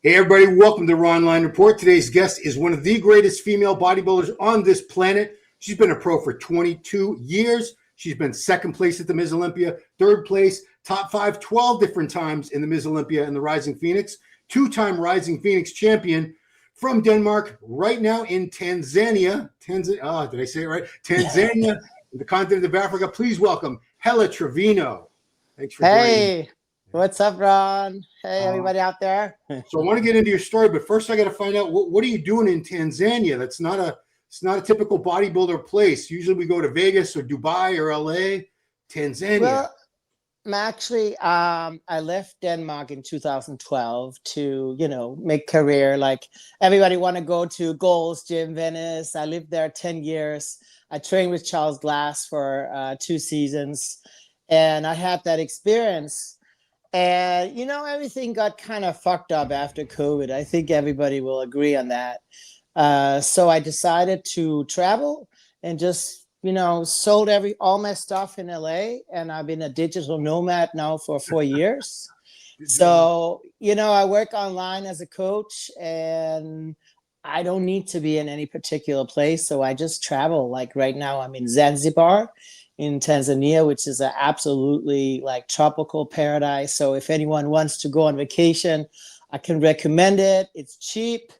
Hey everybody, welcome to Raw Online Report. Today's guest is one of the greatest female bodybuilders on this planet. She's been a pro for 22 years. She's been second place at the Ms. Olympia, third place, top 5, 12 different times in the Ms. Olympia and the Rising Phoenix, two-time Rising Phoenix champion from Denmark, right now in Tanzania. Did I say it right? Tanzania, the continent of Africa. Please welcome Helle Trevino. Thanks for joining. What's up, Ron? Hey, everybody out there. So I want to get into your story, but first I got to find out what are you doing in Tanzania? It's not a typical bodybuilder place. Usually we go to Vegas or Dubai or LA. Tanzania. Well, actually, I left Denmark in 2012 to, make career. Like everybody want to go to Gold's Gym, Venice. I lived there 10 years. I trained with Charles Glass for 2 seasons, and I had that experience. And, everything got kind of fucked up after COVID. I think everybody will agree on that. So I decided to travel and just, sold all my stuff in LA. And I've been a digital nomad now for 4 years. So, I work online as a coach and I don't need to be in any particular place. So I just travel. Like right now I'm in Zanzibar in Tanzania, which is an absolutely like tropical paradise. So if anyone wants to go on vacation, I can recommend it. It's cheap.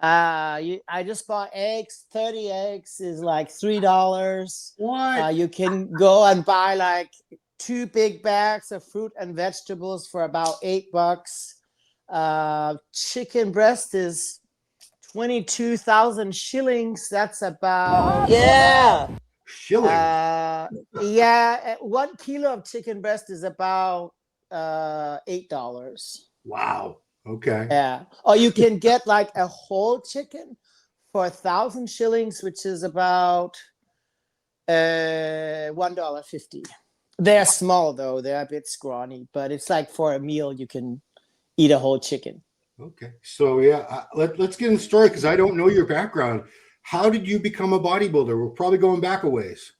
I just bought eggs. 30 eggs is like $3. What? You can go and buy like 2 big bags of fruit and vegetables for about $8. Chicken breast is 22,000 shillings. That's about Shilling. 1 kilo of chicken breast is about $8. Wow. Okay. Yeah. Or you can get like a whole chicken for 1,000 shillings, which is about $1.50. They're small though; they're a bit scrawny, but it's like for a meal you can eat a whole chicken. Okay. So let's get in the story because I don't know your background. How did you become a bodybuilder? We're probably going back a ways.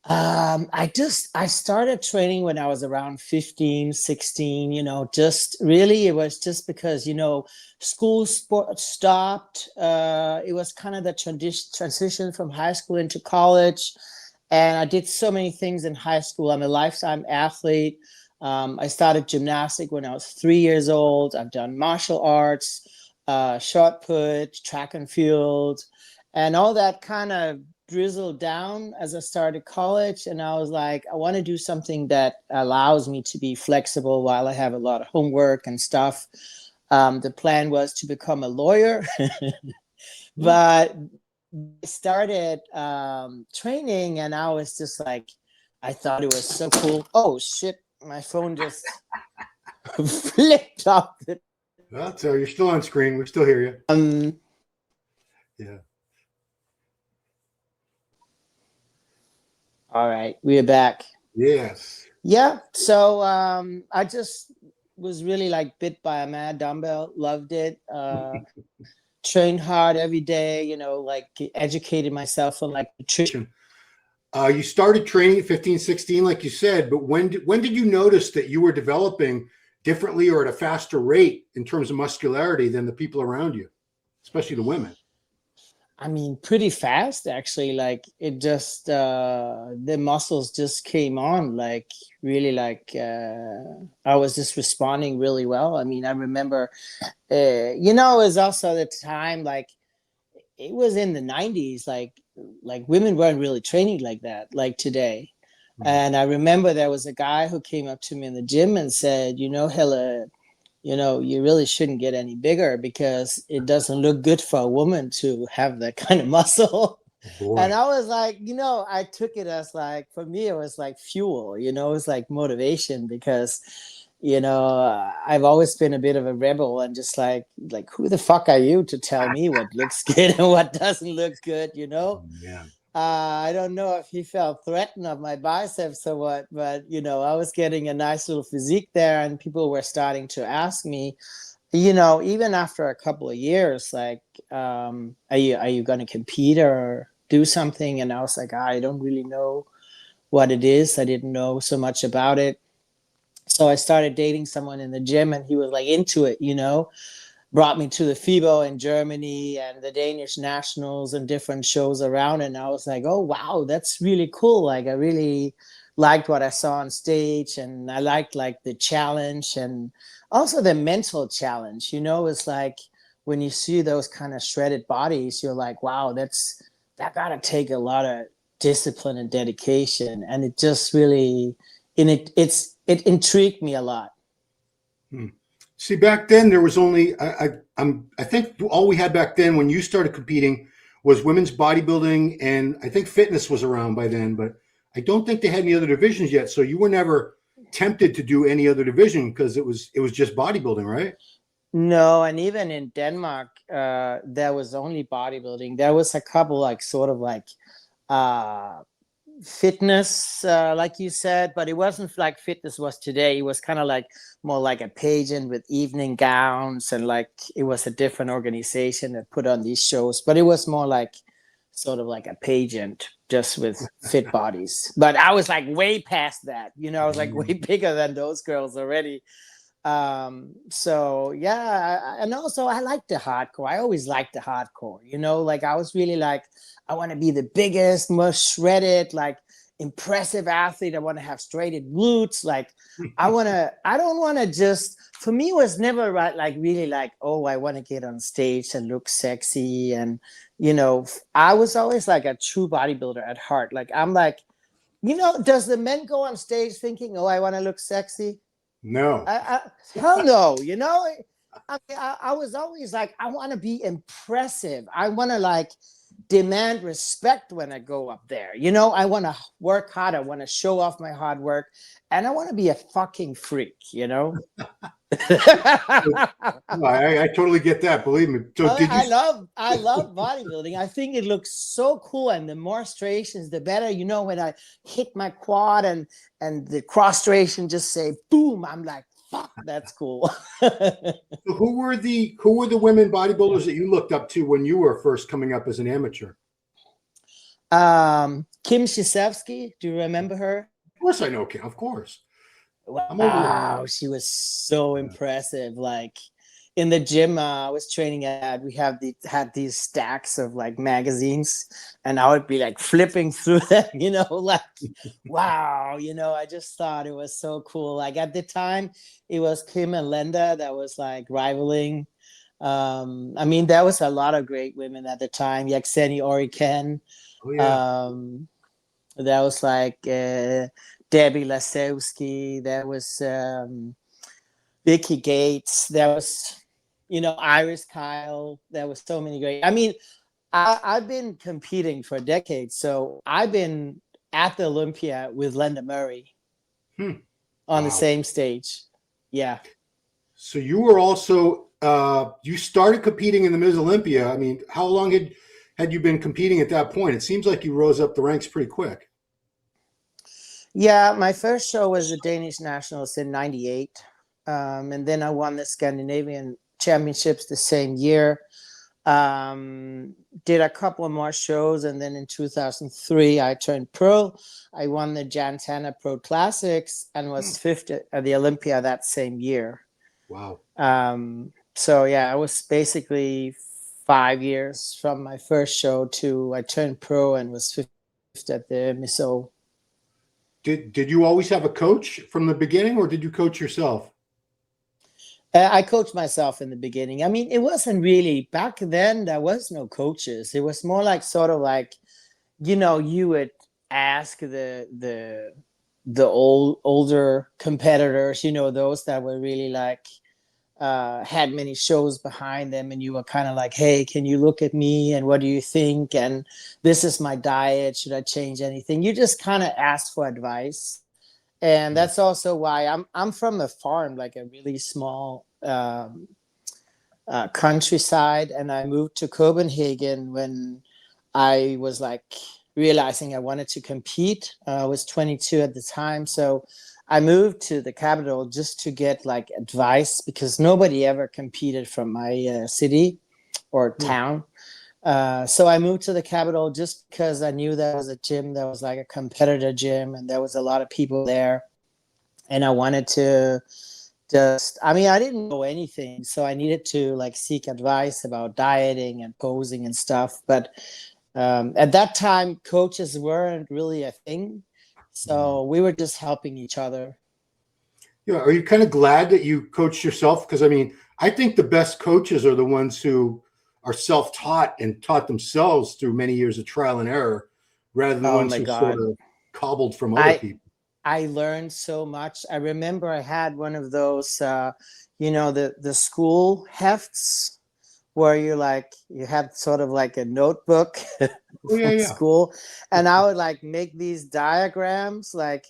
I started training when I was around 15, 16, just really, it was just because, school sport stopped. It was kind of the transition from high school into college. And I did so many things in high school. I'm a lifetime athlete. I started gymnastics when I was 3 years old. I've done martial arts, shot put, track and field, and all that kind of drizzled down as I started college. And I was like, I want to do something that allows me to be flexible while I have a lot of homework and stuff. The plan was to become a lawyer, but I started training and I was just like, I thought it was so cool. Oh shit, my phone just flipped off. So you're still on screen. We still hear you. Yeah. All right, we're back. Yes. Yeah. So I just was really like bit by a mad dumbbell. Loved it. Trained hard every day. Like educated myself on like nutrition. You started training at 15, 16, like you said, but when did you notice that you were developing differently or at a faster rate in terms of muscularity than the people around you, especially the women? I mean, pretty fast, actually. Like it just, the muscles just came on, like really like, I was just responding really well. I mean, I remember, it was also the time, like it was in the 90s, like women weren't really training like that, like today. And I remember there was a guy who came up to me in the gym and said, Helle, you really shouldn't get any bigger because it doesn't look good for a woman to have that kind of muscle. Boy. And I was like, I took it as like, for me, it was like fuel, it was like motivation because, I've always been a bit of a rebel and just like, who the fuck are you to tell me what looks good and what doesn't look good, Yeah. I don't know if he felt threatened of my biceps or what, but I was getting a nice little physique there, and people were starting to ask me, even after a couple of years, like, are you going to compete or do something? And I was like, I don't really know what it is. I didn't know so much about it. So I started dating someone in the gym, and he was like into it, you know, brought me to the FIBO in Germany and the Danish nationals and different shows around. And I was like, oh, wow, that's really cool. Like, I really liked what I saw on stage, and I liked like the challenge and also the mental challenge, you know. It's like when you see those kind of shredded bodies, you're like, wow, that gotta take a lot of discipline and dedication. And it just really, it intrigued me a lot. Hmm. See, back then there was only I think all we had back then when you started competing was women's bodybuilding, and I think fitness was around by then, but I don't think they had any other divisions yet. So you were never tempted to do any other division because it was just bodybuilding, right? No, and even in Denmark, there was only bodybuilding. There was a couple like sort of like uh fitness, like you said, but it wasn't like fitness was today. It was kind of like more like a pageant with evening gowns, and like it was a different organization that put on these shows, but it was more like sort of like a pageant just with fit bodies. But I was like way past that, you know. I was like way bigger than those girls already. So yeah, and also I like the hardcore. I always liked the hardcore, you know. Like I was really like, I want to be the biggest, most shredded, like impressive athlete. I want to have straighted glutes. Like I don't want to just, for me it was never right, like really like, oh, I want to get on stage and look sexy. And you know, I was always like a true bodybuilder at heart. Like I'm like, you know, does the men go on stage thinking, oh, I want to look sexy? No. Hell no, you know. I was always like, I want to be impressive. I want to like demand respect when I go up there. You know, I want to work hard. I want to show off my hard work, and I want to be a fucking freak. You know. No, I totally get that. Believe me. So did you? I love bodybuilding. I think it looks so cool, and the more striations, the better. You know, when I hit my quad and the cross striation just say boom, I'm like, fuck, that's cool. Who were the women bodybuilders that you looked up to when you were first coming up as an amateur? Kim Shisevsky, do you remember her? Of course, I know Kim. Of course, I'm over. Wow, she was so impressive. Like in the gym I was training at, we had these stacks of like magazines, and I would be like flipping through them, you know, like wow, you know. I just thought it was so cool. Like at the time, it was Kim and Linda that was like rivaling. I mean, there was a lot of great women at the time. Yakseni Oriken. Oh yeah. Um, there was like Debbie Lasewski. There was Vicky Gates. There was, you know, Iris Kyle. There was so many great. I mean, I've been competing for decades, so I've been at the Olympia with Linda Murray on the Wow. same stage. Yeah. So you were also you started competing in the Ms. Olympia. I mean, how long had you been competing at that point? It seems like you rose up the ranks pretty quick. Yeah, my first show was the Danish Nationals in '98. And then I won the Scandinavian Championships the same year. Did a couple of more shows, and then in 2003 I turned pro. I won the Jantana Pro Classics and was fifth at the Olympia that same year. Wow. So yeah, I was basically 5 years from my first show to I turned pro and was fifth at the Miso. Did you always have a coach from the beginning, or did you coach yourself? I coached myself in the beginning. I mean, it wasn't really, back then there was no coaches. It was more like sort of like, you know, you would ask the older competitors, you know, those that were really like had many shows behind them, and you were kind of like, hey, can you look at me and what do you think, and this is my diet, should I change anything? You just kind of ask for advice. And that's also why I'm from a farm, like a really small countryside, and I moved to Copenhagen when I was like realizing I wanted to compete. I was 22 at the time, so I moved to the capital just to get like advice, because nobody ever competed from my city or town. So I moved to the capital just because I knew there was a gym that was like a competitor gym, and there was a lot of people there. and I wanted to just, I mean, I didn't know anything, so I needed to like seek advice about dieting and posing and stuff. But at that time, coaches weren't really a thing, so we were just helping each other. Yeah, are you kind of glad that you coached yourself? Because I mean, I think the best coaches are the ones who are self-taught and taught themselves through many years of trial and error, rather than the Oh ones my who sort God. of cobbled from other I people. I learned so much. I remember I had one of those, the school hefts where you had sort of like a notebook Oh yeah, from yeah. school, and I would like make these diagrams, like,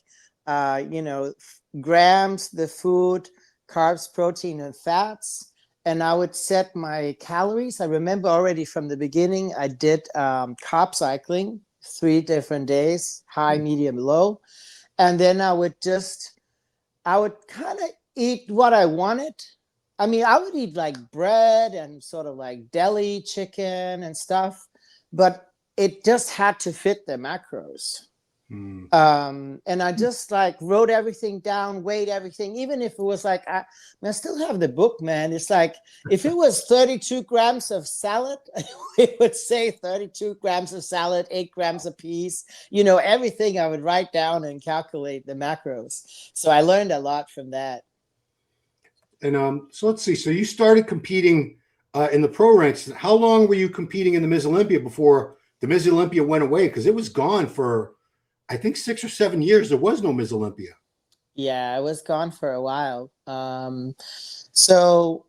grams, the food, carbs, protein, and fats, and I would set my calories. I remember already from the beginning, I did carb cycling, 3 different days, high, medium, low, and then I would kind of eat what I wanted. I mean, I would eat like bread and sort of like deli chicken and stuff, but it just had to fit the macros. Hmm. And I just like wrote everything down, weighed everything, even if it was like, I still have the book, man. It's like, if it was 32 grams of salad, it would say 32 grams of salad, 8 grams a piece, everything I would write down and calculate the macros. So I learned a lot from that. And so let's see. So you started competing in the pro ranks. How long were you competing in the Ms. Olympia before the Ms. Olympia went away? Because it was gone for, I think, 6 or 7 years. There was no Ms. Olympia. Yeah, I was gone for a while. So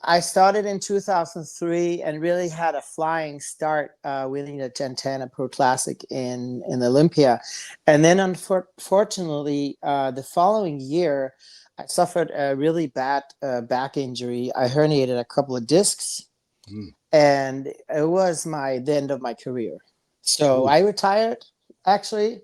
I started in 2003 and really had a flying start, winning the Gentana Pro Classic in Olympia. And then unfortunately, the following year, I suffered a really bad back injury. I herniated a couple of discs, and it was the end of my career. So I retired, actually.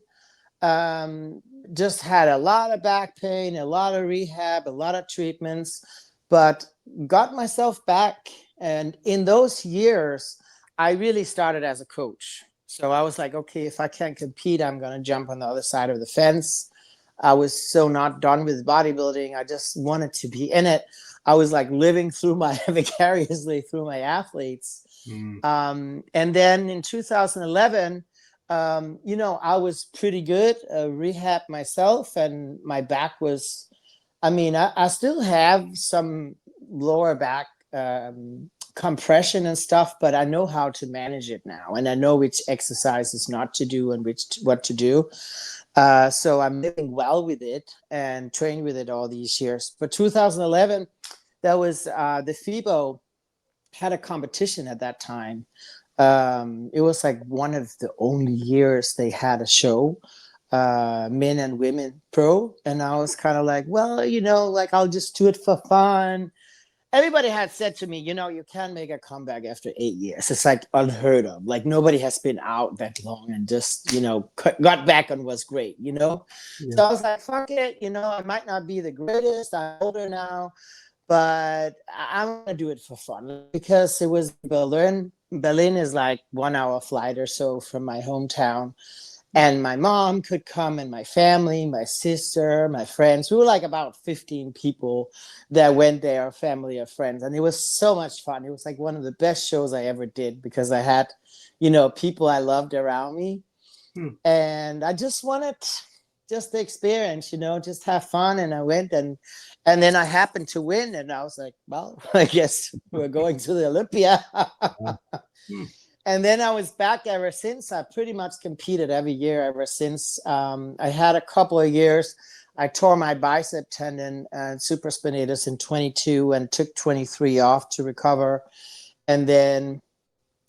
Um, just had a lot of back pain, a lot of rehab, a lot of treatments, but got myself back. And in those years, I really started as a coach. So I was like, okay, if I can't compete, I'm going to jump on the other side of the fence. I was so not done with bodybuilding. I just wanted to be in it. I was like living through vicariously through my athletes. And then in 2011, I was pretty good, rehab myself, and my back was, I mean, I still have some lower back compression and stuff, but I know how to manage it now, and I know which exercises not to do and what to do. So I'm living well with it and trained with it all these years. But 2011, that was the FIBO had a competition at that time. It was like one of the only years they had a show, men and women pro, and I was kind of like, well, like I'll just do it for fun. Everybody had said to me, you can't make a comeback after 8 years. It's like unheard of. Like nobody has been out that long and just, got back and was great, Yeah. So I was like, fuck it, I might not be the greatest. I'm older now, but I'm gonna do it for fun because it was Berlin. Berlin is like 1 hour flight or so from my hometown, and my mom could come, and my family, my sister, my friends. We were like about 15 people that went there, family or friends, and it was so much fun. It was like one of the best shows I ever did because I had, people I loved around me, and I just wanted just the experience, just have fun. And I went, and then I happened to win, and I was like, well, I guess we're going to the Olympia. And then I was back ever since. I pretty much competed every year ever since. I had a couple of years. I tore my bicep tendon and supraspinatus in 22 and took 23 off to recover. And then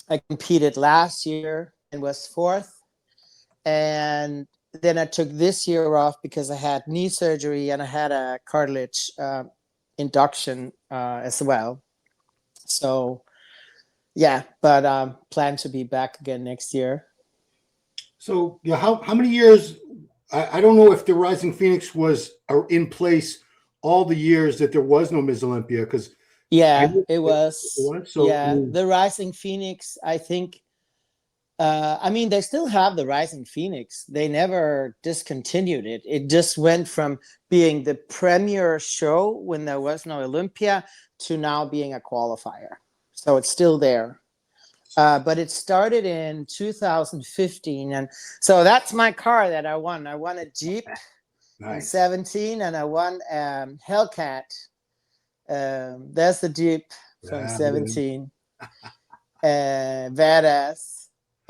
I competed last year and was fourth. And then I took this year off because I had knee surgery and I had a cartilage induction as well. So yeah, but plan to be back again next year. So yeah, how many years? I don't know if the Rising Phoenix was in place all the years that there was no Ms. Olympia, because Yeah, it was. So I Yeah, mean, the Rising Phoenix, I think I mean, they still have the Rising Phoenix. They never discontinued it. It just went from being the premier show when there was no Olympia to now being a qualifier. So it's still there. But it started in 2015. And so that's my car that I won. I won a Jeep in 17, and I won Hellcat. There's the Jeep from 17. Badass.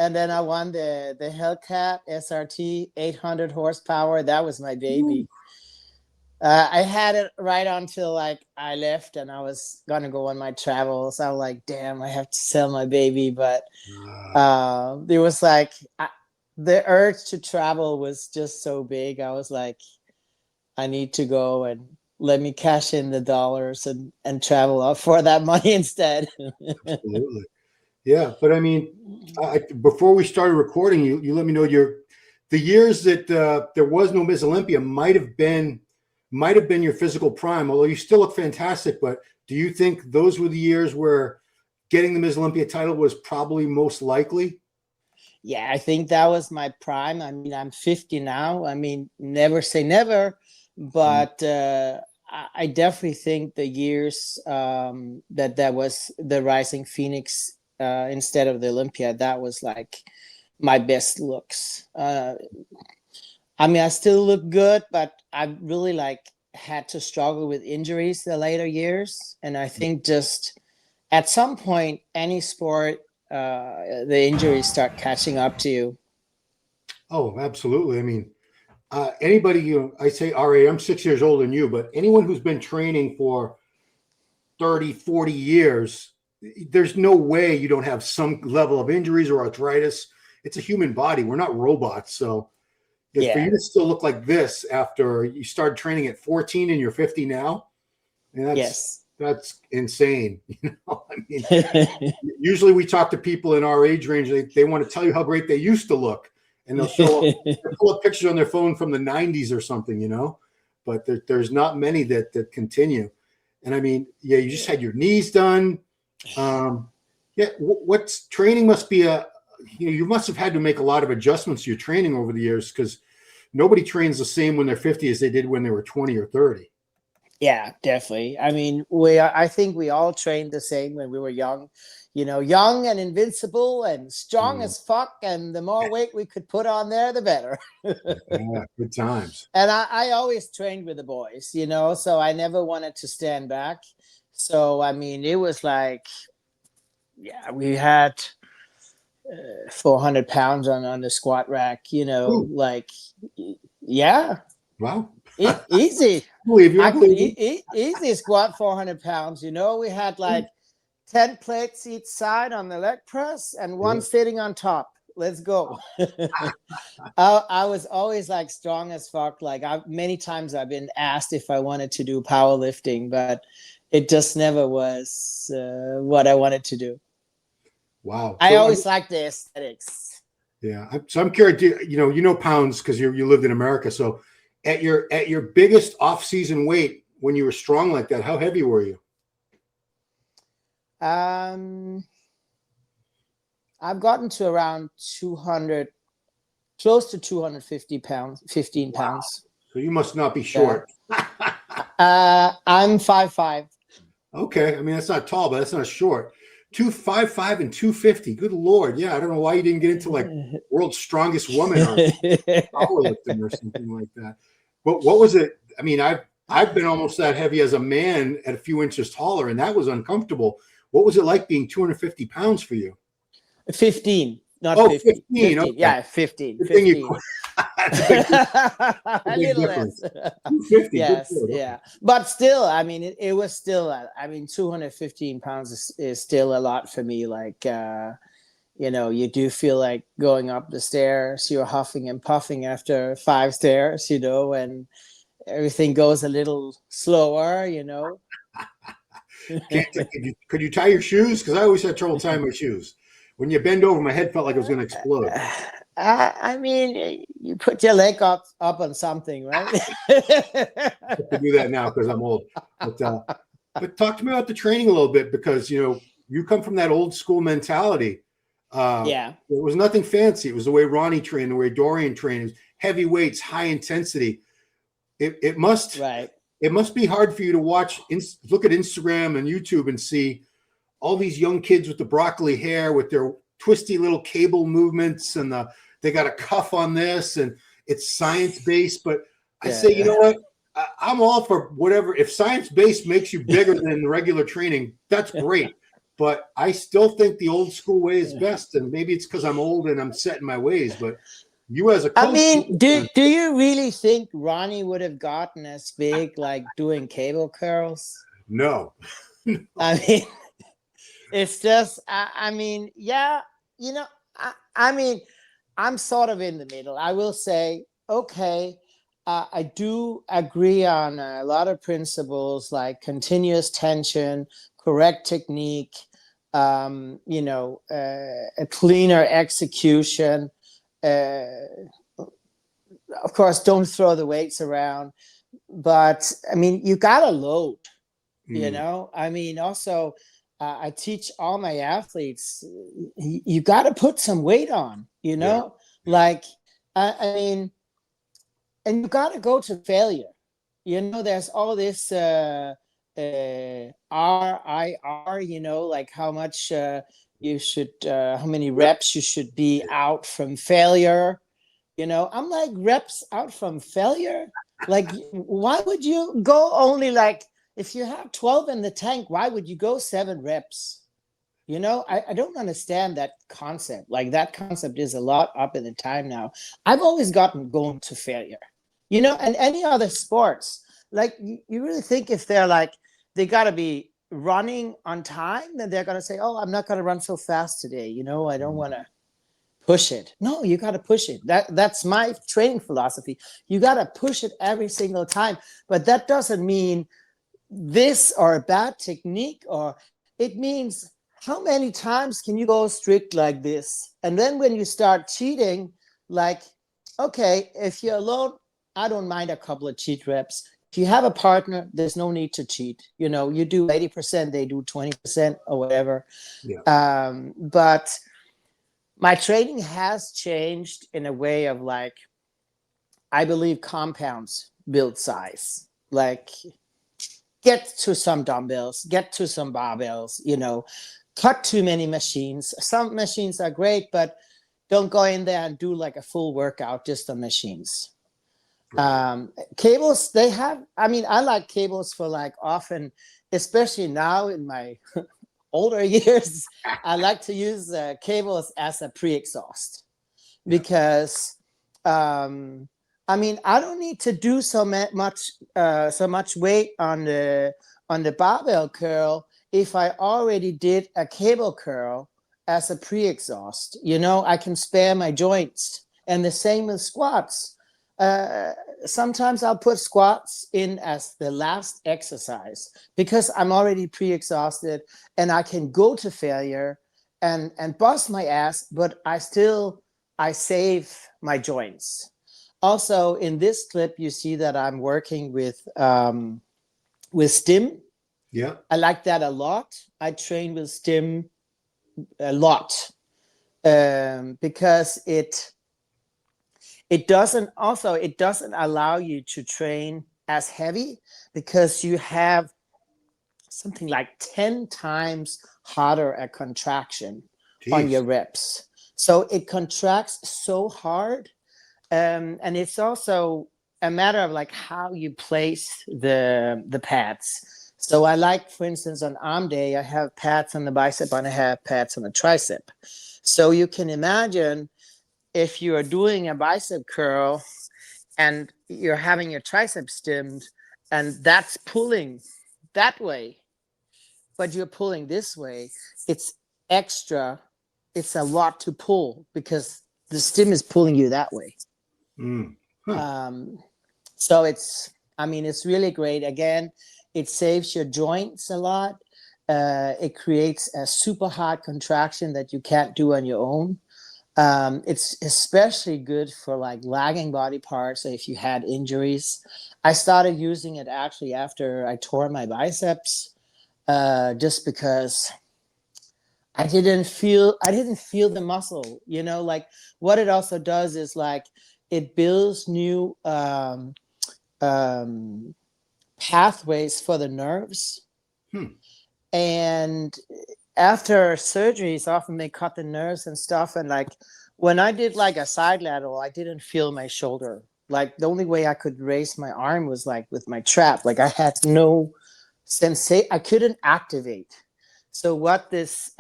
And then I won the Hellcat SRT 800 horsepower. That was my baby. I had it right until like I left and I was gonna go on my travels. I was like, damn, I have to sell my baby. But there was like the urge to travel was just so big. I was like, I need to go and let me cash in the dollars and travel up for that money instead. Absolutely. Yeah, but I mean, before we started recording, you let me know the years that there was no Ms. Olympia might have been your physical prime. Although you still look fantastic, but do you think those were the years where getting the Ms. Olympia title was probably most likely? Yeah, I think that was my prime. I mean, I'm 50 now. I mean, never say never, but I definitely think the years that was the Rising Phoenix. Instead of the Olympia, that was like my best looks. I mean, I still look good, but I really like had to struggle with injuries the later years. And I think just at some point, any sport, the injuries start catching up to you. Oh, absolutely. I mean, anybody, I say RA, I'm 6 years older than you, but anyone who's been training for 30, 40 years, there's no way you don't have some level of injuries or arthritis. It's a human body. We're not robots. So for you to still look like this after you started training at 14 and you're 50 now, and that's insane. You know, I mean, usually we talk to people in our age range. They want to tell you how great they used to look, and they'll pull up pictures on their phone from the 90s or something, you know, but there's not many that continue. And I mean, yeah, you just had your knees done. What's training must be you must have had to make a lot of adjustments to your training over the years, because nobody trains the same when they're 50 as they did when they were 20 or 30. Yeah, definitely. I mean, I think we all trained the same when we were young, you know, young and invincible and strong as fuck. And the more weight we could put on there, the better. Yeah, good times. And I always trained with the boys, you know, so I never wanted to stand back. So, I mean, it was like, yeah, we had 400 pounds on the squat rack, you know. Ooh. Like, yeah. Wow. Easy. Easy squat 400 pounds, you know. We had like 10 plates each side on the leg press and one sitting on top. Let's go. I was always like strong as fuck. Like many times I've been asked if I wanted to do powerlifting, but it just never was what I wanted to do. Wow. I always liked the aesthetics. Yeah. So I'm curious, you know pounds because you lived in America. So at your biggest off-season weight, when you were strong like that, how heavy were you? I've gotten to around 200, close to 250 pounds, 15 pounds. So you must not be short. I'm 5'5". Okay. I mean, that's not tall, but that's not short. 255 and 250. Good Lord. Yeah. I don't know why you didn't get into like world's strongest woman or powerlifting or something like that. But what was it? I mean, I've been almost that heavy as a man at a few inches taller, and that was uncomfortable. What was it like being 250 pounds for you? 15, not 50. 15. Okay. Yeah, 15. 15. A little less. 50, yes, yeah. But still, I mean, it was still, 215 pounds is still a lot for me. Like, you know, you do feel like going up the stairs, you're huffing and puffing after 5 stairs, you know, and everything goes a little slower, you know. Could you tie your shoes? Because I always had trouble tying my shoes. When you bend over, my head felt like it was going to explode. I mean, you put your leg up on something, right? I have to do that now because I'm old. But talk to me about the training a little bit, because, you know, you come from that old school mentality. Yeah. It was nothing fancy. It was the way Ronnie trained, the way Dorian trained. It was heavy weights, high intensity. It must Right. it must be hard for you to watch, look at Instagram and YouTube and see all these young kids with the broccoli hair with their twisty little cable movements and they got a cuff on this and it's science based. But I say, you know what? I'm all for whatever. If science based makes you bigger than the regular training, that's great. But I still think the old school way is best. And maybe it's because I'm old and I'm set in my ways. But you as a coach, I mean, do you really think Ronnie would have gotten as big like doing cable curls? no. I mean, it's just, I mean, yeah, you know, I mean, I'm sort of in the middle. I will say, okay, I do agree on a lot of principles like continuous tension, correct technique, you know, a cleaner execution. Of course, don't throw the weights around. But I mean, you got to load, you know? I mean, also, I teach all my athletes, you got to put some weight on, you know? Like, I mean, and you got to go to failure. You know, there's all this RIR, you know, like how much you should, how many reps you should be out from failure. You know, I'm like, reps out from failure? Like, why would you go only like, if you have 12 in the tank, why would you go 7 reps? You know, I don't understand that concept. Like, that concept is a lot up in the time now. I've always gotten going to failure, you know, and any other sports, like, you really think if they're like, they got to be running on time, then they're going to say, oh, I'm not going to run so fast today. You know, I don't want to push it. No, you got to push it. That's my training philosophy. You got to push it every single time. But that doesn't mean this or a bad technique, or it means how many times can you go strict like this? And then when you start cheating, like, okay, if you're alone, I don't mind a couple of cheat reps. If you have a partner, there's no need to cheat. You know, you do 80%, they do 20% or whatever. But my training has changed in a way of like, I believe compounds build size. Like, get to some dumbbells, get to some barbells, you know, cut too many machines. Some machines are great, but don't go in there and do like a full workout just on machines. Cables, they have, I mean, I like cables for like often, especially now in my older years, I like to use cables as a pre-exhaust because, I mean, I don't need to do so much weight on the barbell curl if I already did a cable curl as a pre-exhaust. You know, I can spare my joints, and the same with squats. Sometimes I'll put squats in as the last exercise because I'm already pre-exhausted and I can go to failure and bust my ass, but I save my joints. Also, in this clip, you see that I'm working with stim. Yeah. I like that a lot. I train with stim a lot because it doesn't allow you to train as heavy because you have something like 10 times harder a contraction on your reps. So it contracts so hard. And it's also a matter of like how you place the pads. So I like, for instance, on arm day, I have pads on the bicep and I have pads on the tricep. So you can imagine if you are doing a bicep curl and you're having your tricep stimmed and that's pulling that way, but you're pulling this way, it's extra. It's a lot to pull because the stim is pulling you that way. So it's really great. Again, it saves your joints a lot. It creates a super hard contraction that you can't do on your own. It's especially good for like lagging body parts. If you had injuries, I started using it actually after I tore my biceps, just because I didn't feel the muscle, you know, like what it also does is like it builds new um, pathways for the nerves. Hmm. And after surgeries, often they cut the nerves and stuff. And like when I did like a side lateral, I didn't feel my shoulder. Like the only way I could raise my arm was like with my trap. Like I had no sensation. I couldn't activate. So what this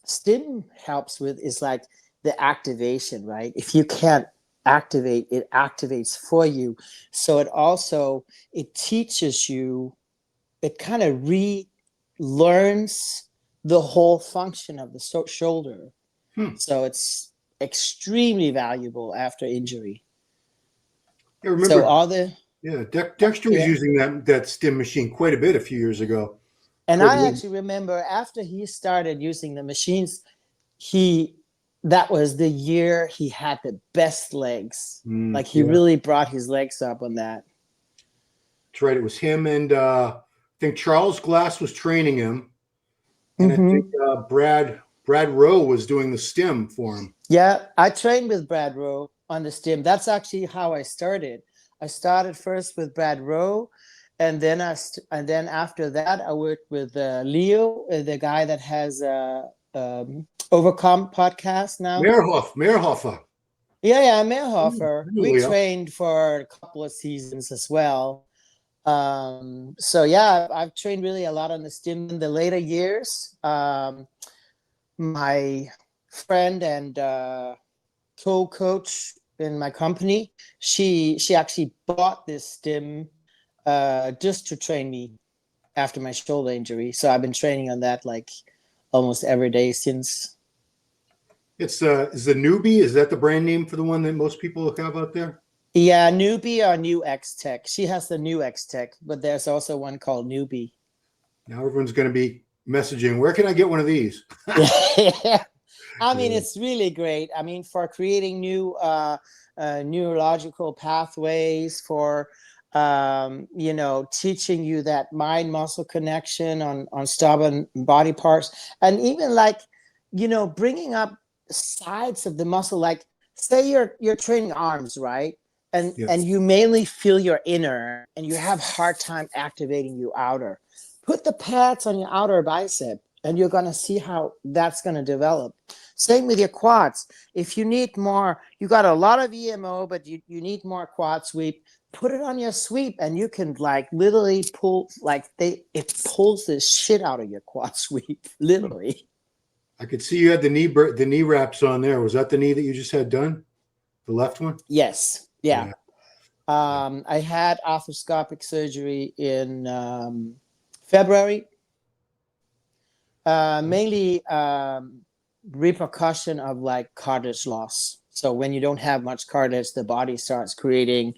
stim helps with is like the activation, right? If you can't activate, it activates for you. So it teaches you, it kind of relearns the whole function of the shoulder. Hmm. So it's extremely valuable after injury. I So remember. all the Yeah, Dexter was yeah, using that stim machine quite a bit a few years ago. and Toward I the actually remember after he started using the machines, he that was the year he had the best legs. Like he yeah, really brought his legs up on that. that's right. It was him and I think Charles Glass was training him, and I think Mm-hmm. Brad Rowe was doing the stim for him. Yeah, I trained with Brad Rowe on the stim. That's actually how I started. I started first with Brad Rowe, and then and then after that, I worked with Leo, the guy that has Overcome podcast now. Mehrhofer. Yeah, I Mehrhofer. knew We Leo. trained for a couple of seasons as well. So yeah, I've trained really a lot on the stim in the later years. My friend and co-coach in my company, she actually bought this stim just to train me after my shoulder injury. So I've been training on that like almost every day since. It's is the newbie? Is that the brand name for the one that most people have out there? Yeah, Newbie or New X Tech. She has the New X Tech, but there's also one called Newbie. Now everyone's going to be messaging. Where can I get one of these? Yeah. I mean, Yeah. it's really great. I mean, for creating new neurological pathways, for you know, teaching you that mind muscle connection on stubborn body parts, and even like, you know, bringing up sides of the muscle. Like, say you're training arms, right? And Yes. you mainly feel your inner, and you have hard time activating your outer. Put the pads on your outer bicep, and you're gonna see how that's gonna develop. Same with your quads. If you need more, you got a lot of EMO, but you need more quad sweep, put it on your sweep and you can like literally pull, like it pulls the shit out of your quad sweep, literally. I could see you had the knee wraps on there. Was that the knee that you just had done? The left one? Yes. Yeah. Yeah. I had arthroscopic surgery in February, mainly repercussion of like cartilage loss. So when you don't have much cartilage, the body starts creating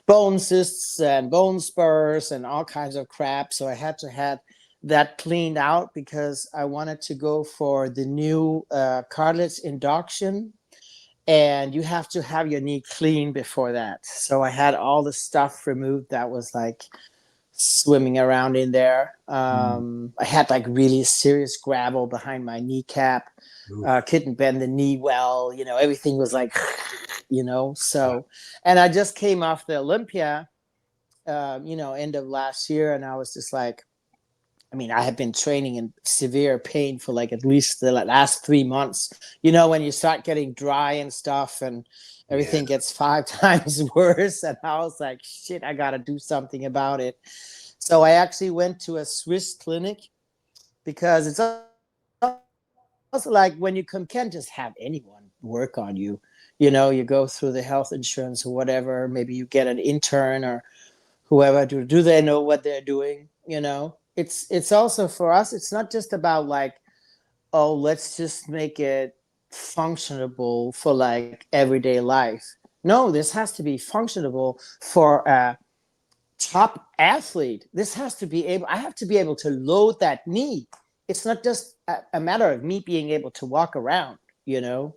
bone cysts and bone spurs and all kinds of crap. So I had to have that cleaned out because I wanted to go for the new cartilage induction. And you have to have your knee clean before that. So I had all the stuff removed that was like swimming around in there. Mm. I had like really serious gravel behind my kneecap. Oof. Couldn't bend the knee well. You know, everything was like, you know. So, and I just came off the Olympia, you know, end of last year, and I was just like, I mean, I have been training in severe pain for like at least the last 3 months. You know, when you start getting dry and stuff, and Yeah. everything gets 5 times worse. And I was like, shit, I got to do something about it. So I actually went to a Swiss clinic because it's also like when you can't just have anyone work on you. You know, you go through the health insurance or whatever. Maybe you get an intern or whoever. Do they know what they're doing? You know, it's also for us. It's not just about like, oh, let's just make it functionable for like everyday life. No, this has to be functionable for a top athlete. This has to be able, I have to be able to load that knee. It's not just a matter of me being able to walk around, you know?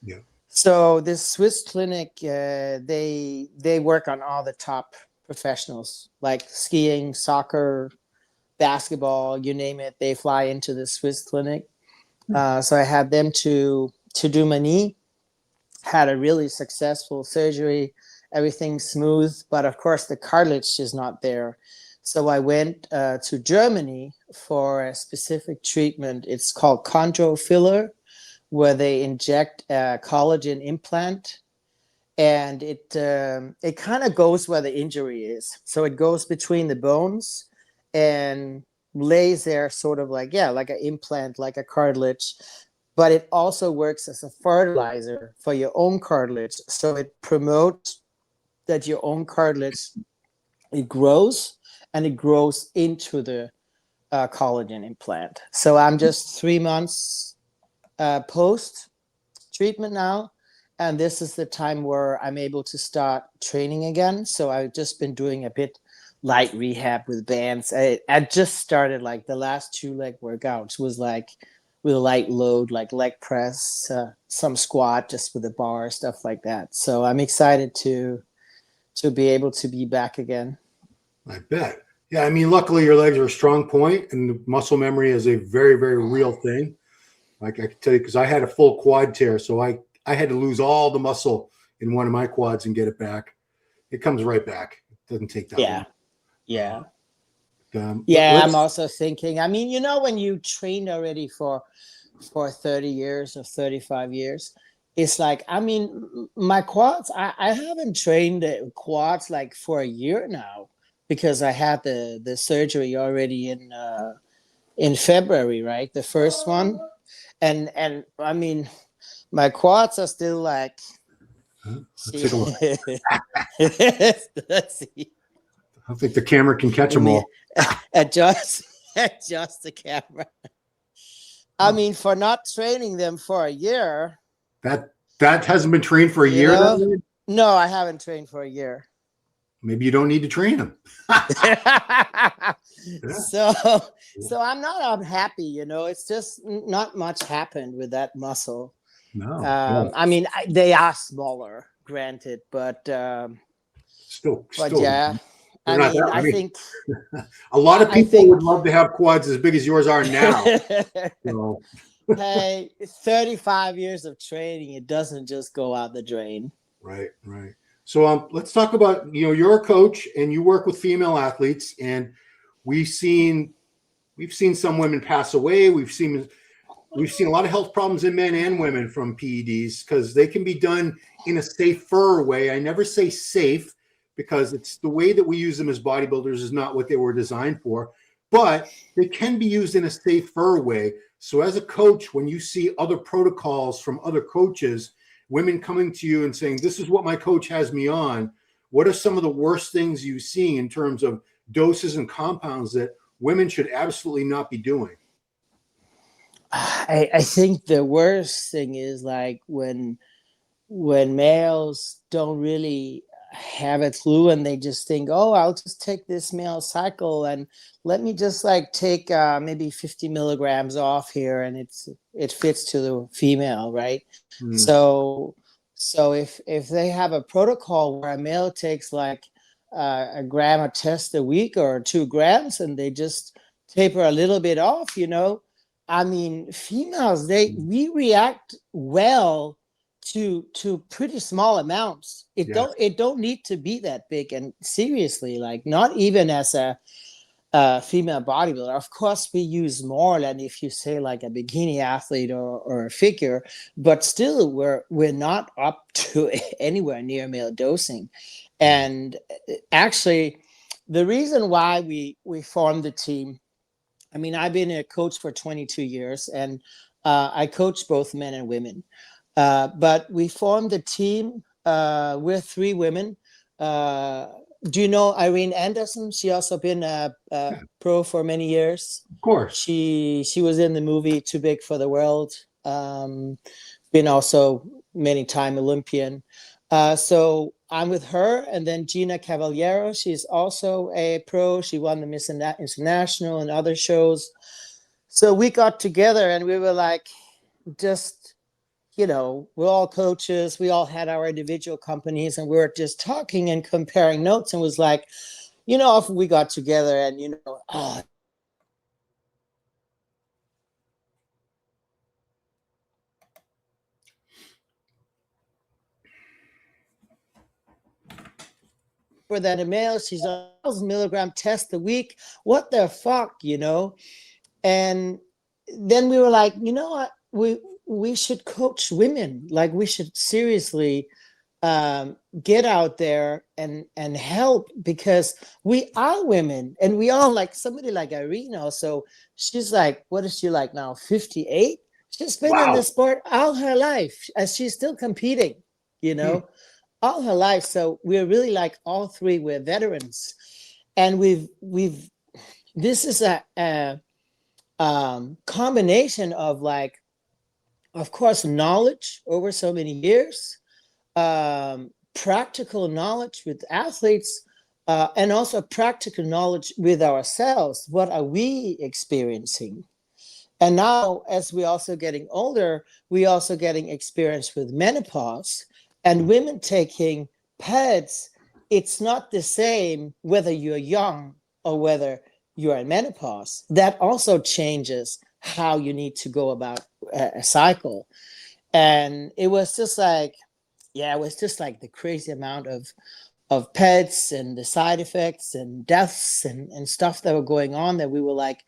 Yeah. So this Swiss clinic, they work on all the top professionals like skiing, soccer, basketball, you name it, they fly into the Swiss clinic. So I had them to do my knee. Had a really successful surgery, everything smooth, but of course the cartilage is not there. So I went to Germany for a specific treatment. It's called chondro filler, where they inject a collagen implant, and it kind of goes where the injury is. So it goes between the bones and lays there, sort of like like an implant, like a cartilage. But it also works as a fertilizer for your own cartilage. So it promotes that your own cartilage, it grows, and it grows into the collagen implant. So I'm just 3 months post treatment now, and this is the time where I'm able to start training again. So I've just been doing a bit light rehab with bands. I just started, like the last 2 leg workouts was like with a light load, like leg press, some squat just with a bar, stuff like that. So I'm excited to be able to be back again. I bet. Yeah, I mean, luckily your legs are a strong point, and the muscle memory is a very, very real thing. Like I can tell you, because I had a full quad tear, so I had to lose all the muscle in one of my quads and get it back. It comes right back. It doesn't take that long. Yeah. Yeah, I'm also thinking, I mean, when you trained already for 30 years or 35 years, it's like, I mean, my quads, I haven't trained quads like for a year now, because I had the surgery already in February, right? The first one. And I mean, my quads are still like, let's take a look. let's see. I think the camera can catch them all. Adjust the camera. I mean, for not training them for a year. That hasn't been trained for a year. No, I haven't trained for a year. Maybe you don't need to train them. So I'm not unhappy. It's just not much happened with that muscle. No. I mean, they are smaller, granted, but still. Yeah. I mean, I think a lot of people would love to have quads as big as yours are now. So. Hey, 35 years of training, it doesn't just go out the drain. Right. So let's talk about, you're a coach and you work with female athletes, and we've seen some women pass away. We've seen a lot of health problems in men and women from PEDs, because they can be done in a safer way. I never say safe, because it's the way that we use them as bodybuilders is not what they were designed for, but they can be used in a safer way. So as a coach, when you see other protocols from other coaches, women coming to you and saying, this is what my coach has me on, what are some of the worst things you see in terms of doses and compounds that women should absolutely not be doing? I think the worst thing is like when males don't really have a clue, and they just think, oh, I'll just take this male cycle and let me just like take maybe 50 milligrams off here, and it fits to the female, right? So if they have a protocol where a male takes like a gram of test a week or 2 grams, and they just taper a little bit off, I mean, females, we react well to pretty small amounts. It don't need to be that big. And seriously, like not even as a female bodybuilder, of course we use more than if you say like a bikini athlete or a figure, but still we're not up to anywhere near male dosing. And actually, the reason why we formed the team, I mean, I've been a coach for 22 years, and I coach both men and women. But we formed a team. We're 3 women. Do you know Irene Anderson? She also been a pro for many years. Of course. She was in the movie Too Big for the World. Been also many time Olympian. So I'm with her, and then Gina Cavaliero. She's also a pro. She won the Miss International and other shows. So we got together and we were like, just, we're all coaches. We all had our individual companies, and we were just talking and comparing notes, and was like, if we got together and, than a male. She's on 1,000 milligram test a week. What the fuck, you know? And then we were like, you know what? We should coach women. Like, we should seriously get out there and help, because we are women, and we all, like somebody like Irene also, she's like, what is she like now, 58? She's been in Wow. the sport all her life, as she's still competing, you know, all her life. So we're really like, all three, we're veterans, and we've this is a combination of, like, of course, knowledge over so many years, practical knowledge with athletes, and also practical knowledge with ourselves. What are we experiencing? And now, as we're also getting older, we're also getting experience with menopause, and women taking pads. It's not the same whether you're young or whether you're in menopause. That also changes how you need to go about a cycle. And it was just like, yeah, it was just like the crazy amount of pets and the side effects and deaths and stuff that were going on, that we were like,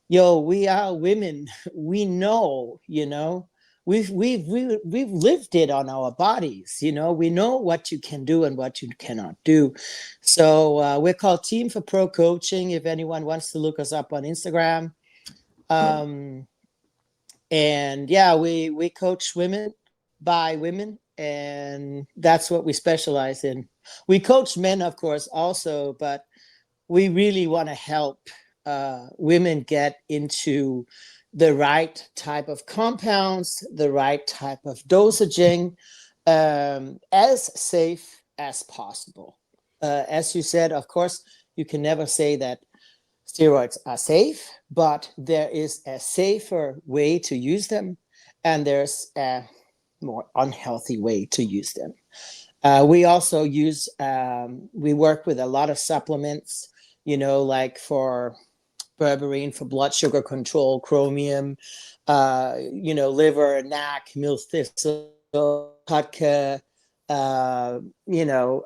yo, we are women. We know, you know, we've lived it on our bodies, you know, we know what you can do and what you cannot do. So we're called Team for Pro Coaching, if anyone wants to look us up on Instagram. And yeah, we coach women by women, and that's what we specialize in. We coach men, of course, also, but we really want to help women get into the right type of compounds, the right type of dosaging, as safe as possible. As you said, of course, you can never say that steroids are safe, but there is a safer way to use them, and there's a more unhealthy way to use them. We also use, we work with a lot of supplements, you know, like for berberine for blood sugar control, chromium, you know, liver, NAC, milk thistle, Katka, you know,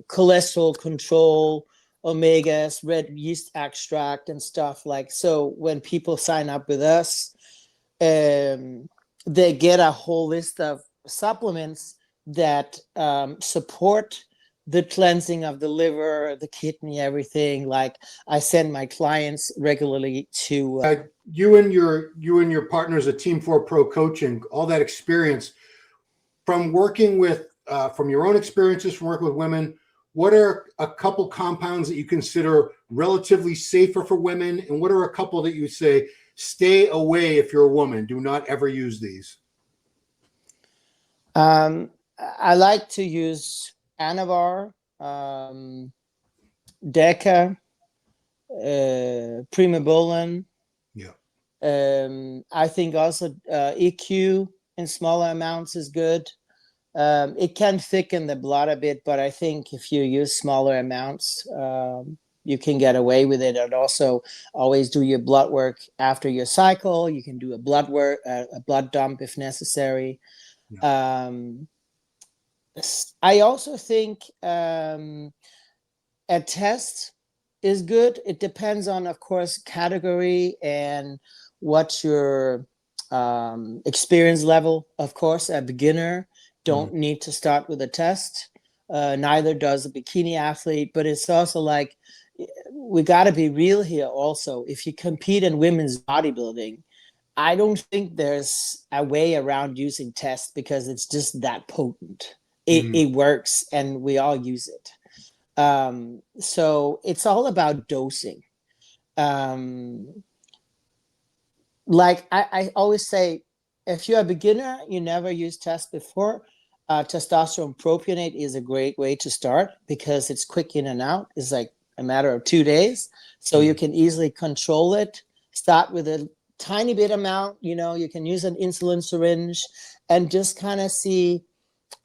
cholesterol control, omegas, red yeast extract, and stuff like. So when people sign up with us, they get a whole list of supplements that support the cleansing of the liver, the kidney, everything. Like, I send my clients regularly to You and your partners at Team 4 Pro Coaching, all that experience from working with, from your own experiences from working with women, what are a couple compounds that you consider relatively safer for women, and what are a couple that you say stay away if you're a woman? Do not ever use these. I like to use Anavar, Deca, Primobolan. Yeah. I think also EQ in smaller amounts is good. It can thicken the blood a bit, but I think if you use smaller amounts, you can get away with it. And also, always do your blood work after your cycle. You can do a blood dump if necessary. Yeah. I also think a test is good. It depends on, of course, category and what your experience level. Of course, a beginner don't need to start with a test. Neither does a bikini athlete. But it's also like, we got to be real here also. If you compete in women's bodybuilding, I don't think there's a way around using tests, because it's just that potent. It works, and we all use it. So it's all about dosing. Like I always say, if you're a beginner, you never used tests before, testosterone propionate is a great way to start, because it's quick in and out. It's like a matter of 2 days. So you can easily control it. Start with a tiny bit amount, you know, you can use an insulin syringe and just kind of see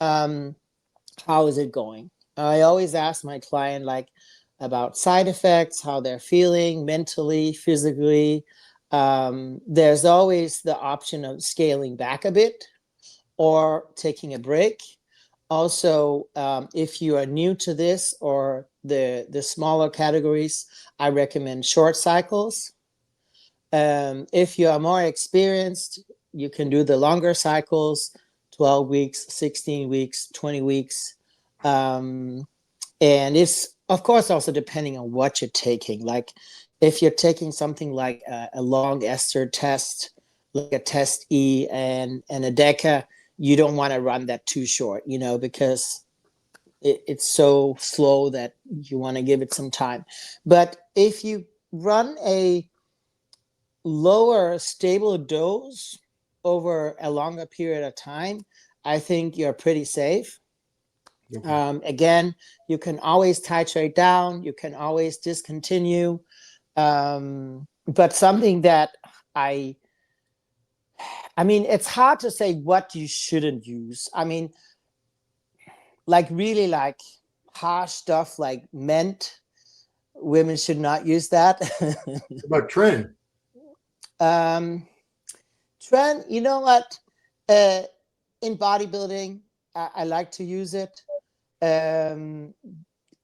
how is it going. I always ask my client, like, about side effects, how they're feeling mentally, physically. There's always the option of scaling back a bit or taking a break, Also, if you are new to this or the smaller categories, I recommend short cycles. If you are more experienced, you can do the longer cycles, 12 weeks, 16 weeks, 20 weeks. And it's, of course, also depending on what you're taking. Like if you're taking something like a long ester test, like a test E and a DECA, you don't want to run that too short, because it's so slow that you want to give it some time. But if you run a lower stable dose over a longer period of time, I think you're pretty safe. Okay. Again, you can always titrate down, you can always discontinue. But something that I mean, it's hard to say what you shouldn't use. I mean, like really like harsh stuff like mint, women should not use that. What about Tren? um, Tren, you know what? Uh, in bodybuilding, I like to use it. Um,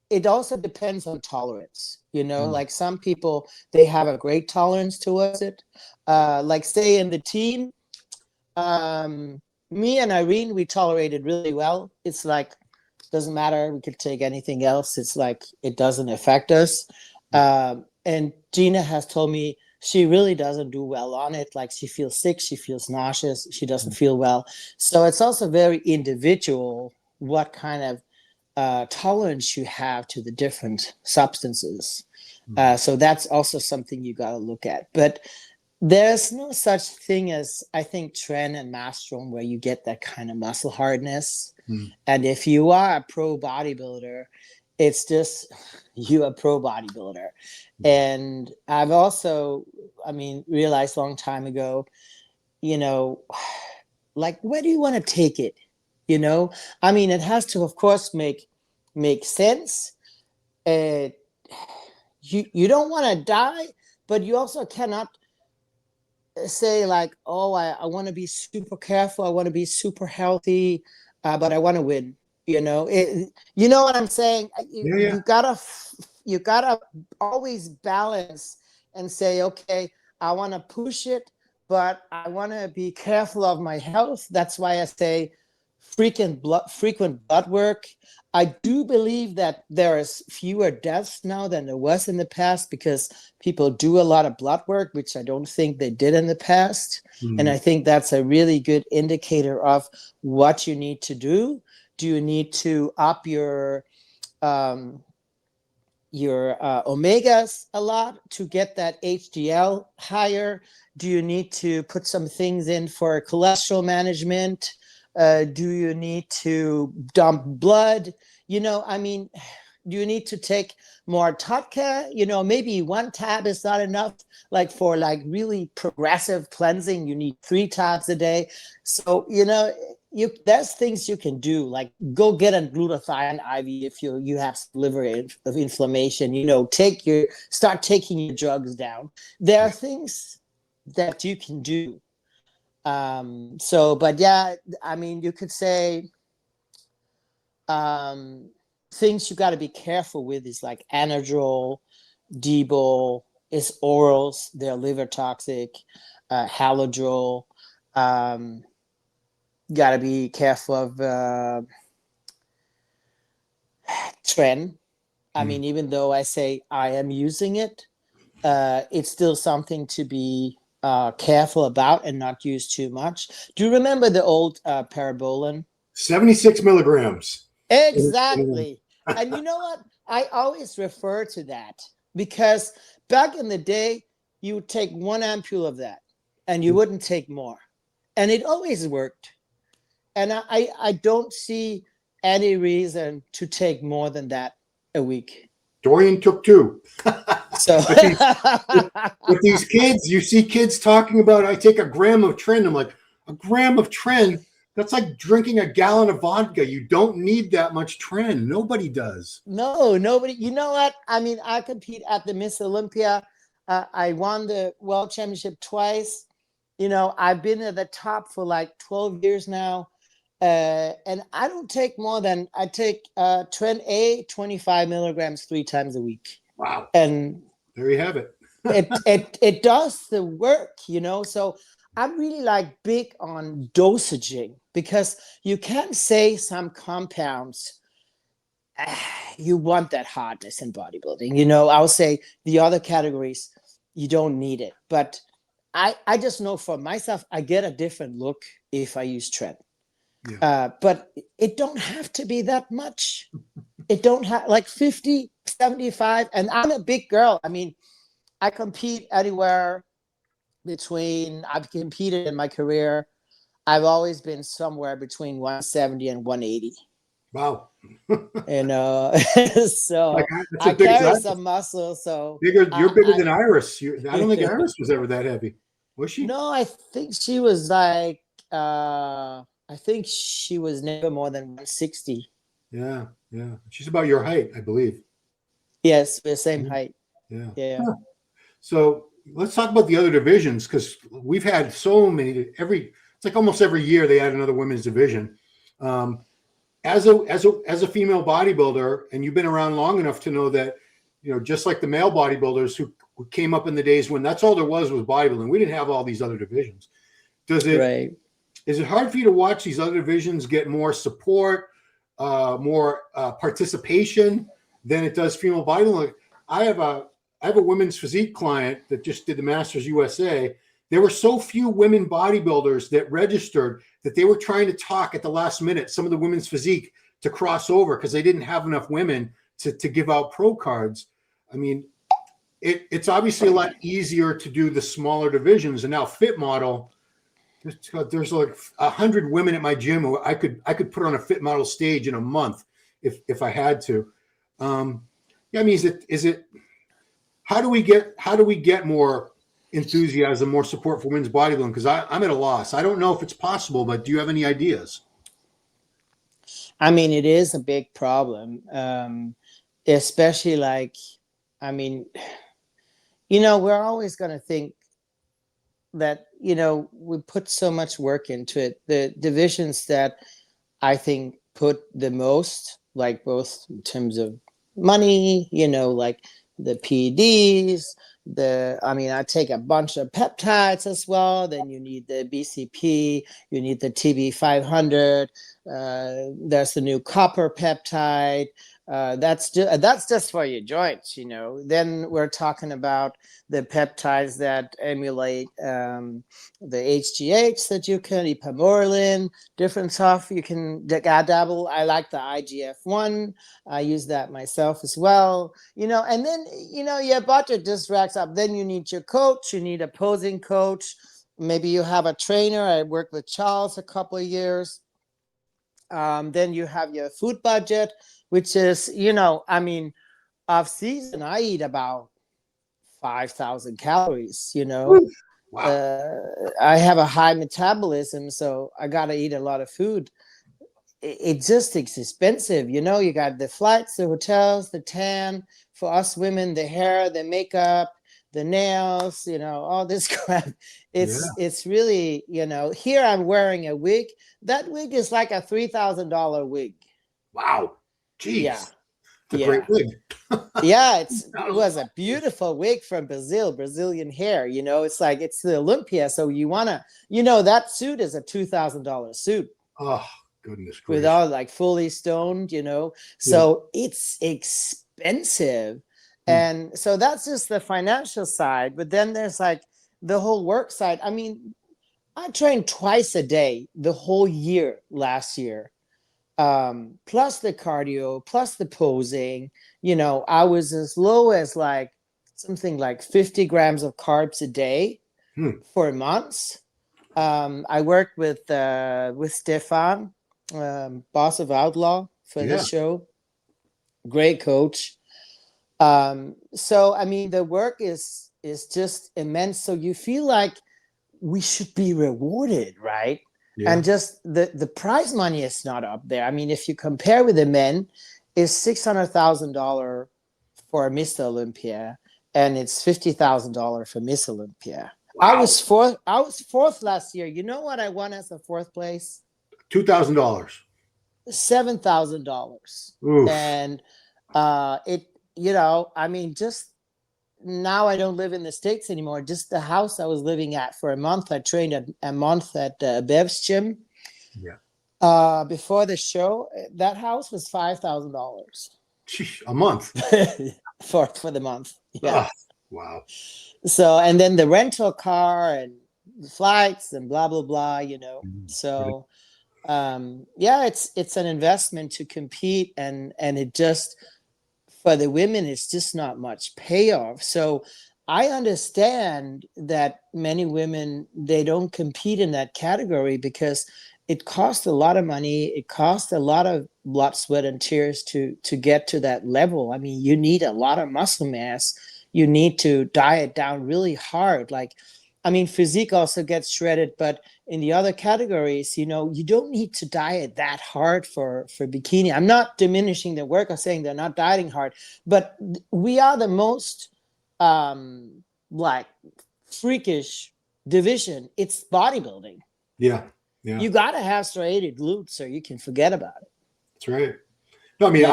it also depends on tolerance, like some people, they have a great tolerance towards it. Like say in the team, me and Irene, we tolerated really well. It's like, doesn't matter. We could take anything else. It's like, it doesn't affect us. And Gina has told me she really doesn't do well on it. Like she feels sick, she feels nauseous, she doesn't feel well. So it's also very individual what kind of tolerance you have to the different substances. So that's also something you got to look at. But there's no such thing as, I think, Tren and Mastron where you get that kind of muscle hardness. And if you are a pro bodybuilder, it's just you a pro bodybuilder. And I've also, realized a long time ago, like, where do you want to take it? It has to, of course, make sense. You don't want to die, but you also cannot say like, oh, I want to be super careful, I want to be super healthy, but I want to win. You know what I'm saying? Yeah. You gotta always balance and say, okay, I want to push it, but I want to be careful of my health. That's why I say frequent blood work. I do believe that there is fewer deaths now than there was in the past because people do a lot of blood work, which I don't think they did in the past. And I think that's a really good indicator of what you need to do. Do you need to up your omegas a lot to get that HDL higher? Do you need to put some things in for cholesterol management? Do you need to dump blood? Do you need to take more Tatka? Maybe one tab is not enough. Like for like really progressive cleansing, you need 3 tabs a day. So, there's things you can do, like go get a glutathione IV if you have liver inflammation. Start taking your drugs down. There are things that you can do. But yeah, you could say things you got to be careful with is like Anadrol, Debol, is orals, they're liver toxic, Halodrol. Got to be careful of Tren. Even though I say I am using it, it's still something to be careful about and not use too much. Do you remember the old Parabolan? 76 milligrams. Exactly. And you know what? I always refer to that because back in the day, you would take 1 ampule of that and you wouldn't take more. And it always worked. And I don't see any reason to take more than that a week. Dorian took 2. So with these kids, you see kids talking about, I take a gram of Tren. I'm like, a gram of Tren? That's like drinking a gallon of vodka. You don't need that much Tren. Nobody does. No, nobody. You know what? I compete at the Miss Olympia. I won the World Championship twice. I've been at the top for like 12 years now. And I don't take more than I take Tren A 25 milligrams 3 times a week. Wow. And there you have it. it does the work, you know. So I'm really like big on dosaging, because you can say some compounds you want that hardness in bodybuilding. You know, I'll say the other categories you don't need it, but I just know for myself I get a different look if I use Tren. Yeah. But it don't have to be that much. It don't have like 50, 75. And I'm a big girl. I mean, I compete anywhere between, I've competed in my career. I've always been somewhere between 170 and 180. Wow. You know, so Like, that's I as big as carry I some muscle. So Bigger, you're bigger I than Iris. I don't think Iris was ever that heavy. Was she? no, I think she was like, I think she was never more than 160. Yeah, yeah. She's about your height, I believe. Yes, we're the same height. Yeah. Yeah. Huh. So let's talk about the other divisions, because we've had so many. It's like almost every year they add another women's division. As a female bodybuilder, and you've been around long enough to know that, you know, just like the male bodybuilders who came up in the days when that's all there was bodybuilding. We didn't have all these other divisions. Right. Is it hard for you to watch these other divisions get more support, more participation than it does female bodybuilding? I have a women's physique client that just did the Masters USA. There were so few women bodybuilders that registered that they were trying to talk at the last minute, some of the women's physique, to cross over because they didn't have enough women to give out pro cards. I mean, it's obviously a lot easier to do the smaller divisions. And now Fit Model, there's like 100 women at my gym who I could put on a Fit Model stage in a month if I had to. Yeah, I mean, is it how do we get more enthusiasm, more support for women's bodybuilding? Because I'm at a loss. I don't know if it's possible, but do you have any ideas? I mean, it is a big problem, especially like, I mean, you know, we're always going to think that, you know, we put so much work into it. The divisions that I think put the most, like both in terms of money, you know, like the PEDs, I take a bunch of peptides as well. Then you need the BCP, you need the TB500. There's the new copper peptide. That's just for your joints, you know. Then we're talking about the peptides that emulate the HGH that you can, ipamorelin, different stuff you can dabble. I like the IGF-1. I use that myself as well, you know. And then, you know, your budget just racks up. Then you need your coach. You need a posing coach. Maybe you have a trainer. I worked with Charles a couple of years. Then you have your food budget, which is, you know, I mean, off season, I eat about 5,000 calories, you know. Wow. I have a high metabolism, so I got to eat a lot of food. It's expensive, you know. You got the flights, the hotels, the tan. For us women, the hair, the makeup, the nails, you know, all this crap. It's really, you know, here I'm wearing a wig. That wig is like a $3,000 wig. Wow. Jeez. Yeah. It's a great wig. Yeah, it was a beautiful wig from Brazilian hair. You know, it's like, it's the Olympia. So you want to, you know, that suit is a $2,000 suit. Oh, goodness gracious. With all like fully stoned, you know. So it's expensive. And so that's just the financial side. But then there's like the whole work side. I mean, I trained twice a day the whole year last year. Plus the cardio, plus the posing. You know, I was as low as like something like 50 grams of carbs a day for months. I worked with Stefan, boss of Outlaw, for this show. Great coach. So I mean, the work is just immense. So you feel like we should be rewarded, right? Yeah. And just the prize money is not up there. I mean, if you compare with the men, it's $600,000 for Mr. Olympia, and it's $50,000 for Miss Olympia. Wow. I was fourth last year. You know what I won as a fourth place? $2,000. $7,000. And it, I mean, just now I don't live in the States anymore. Just the house I was living at for a month. I trained a month at Bev's gym. Yeah. Before the show, that house was $5,000. A month. for the month. Yeah. Wow. So, and then the rental car and the flights and blah, blah, blah, So, yeah, it's an investment to compete, and it just, for the women, it's just not much payoff. So I understand that many women, they don't compete in that category because it costs a lot of money. It costs a lot of blood, sweat, and tears to get to that level. I mean, you need a lot of muscle mass. You need to diet down really hard. Like, I mean, physique also gets shredded, but in the other categories, you don't need to diet that hard for bikini. I'm not diminishing their work or saying they're not dieting hard, but we are the most like freakish division. It's bodybuilding. Yeah. Yeah. You got to have striated glutes or you can forget about it. That's right. No, I mean,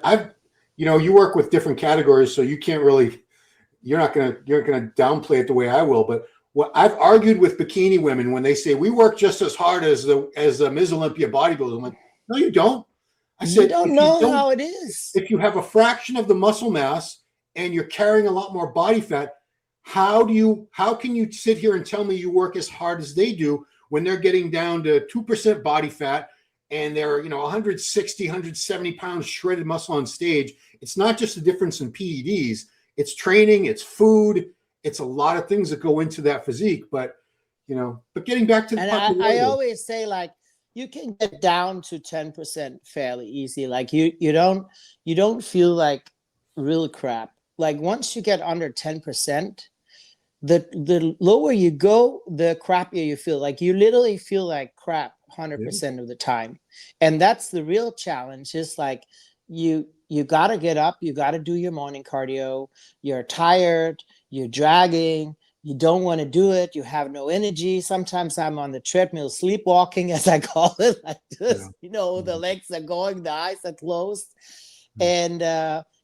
I've you work with different categories, so you can't really, you're not gonna downplay it the way I will. But what I've argued with bikini women when they say we work just as hard as the Ms. Olympia bodybuilder, I'm like, no, you don't. I said, you don't know how it is. If you have a fraction of the muscle mass and you're carrying a lot more body fat, how can you sit here and tell me you work as hard as they do when they're getting down to 2% body fat and they're 160, 170 pounds shredded muscle on stage? It's not just a difference in PEDs. It's training, it's food, it's a lot of things that go into that physique. But getting back to the I always say, like, you can get down to 10% fairly easy. Like you don't feel like real crap. Like once you get under 10%, the lower you go, the crappier you feel. Like you literally feel like crap 100% of the time. And that's the real challenge. Is like you got to get up, you got to do your morning cardio. You're tired, you're dragging, you don't want to do it, you have no energy. Sometimes I'm on the treadmill sleepwalking, as I call it, like this. The legs are going, the eyes are closed. And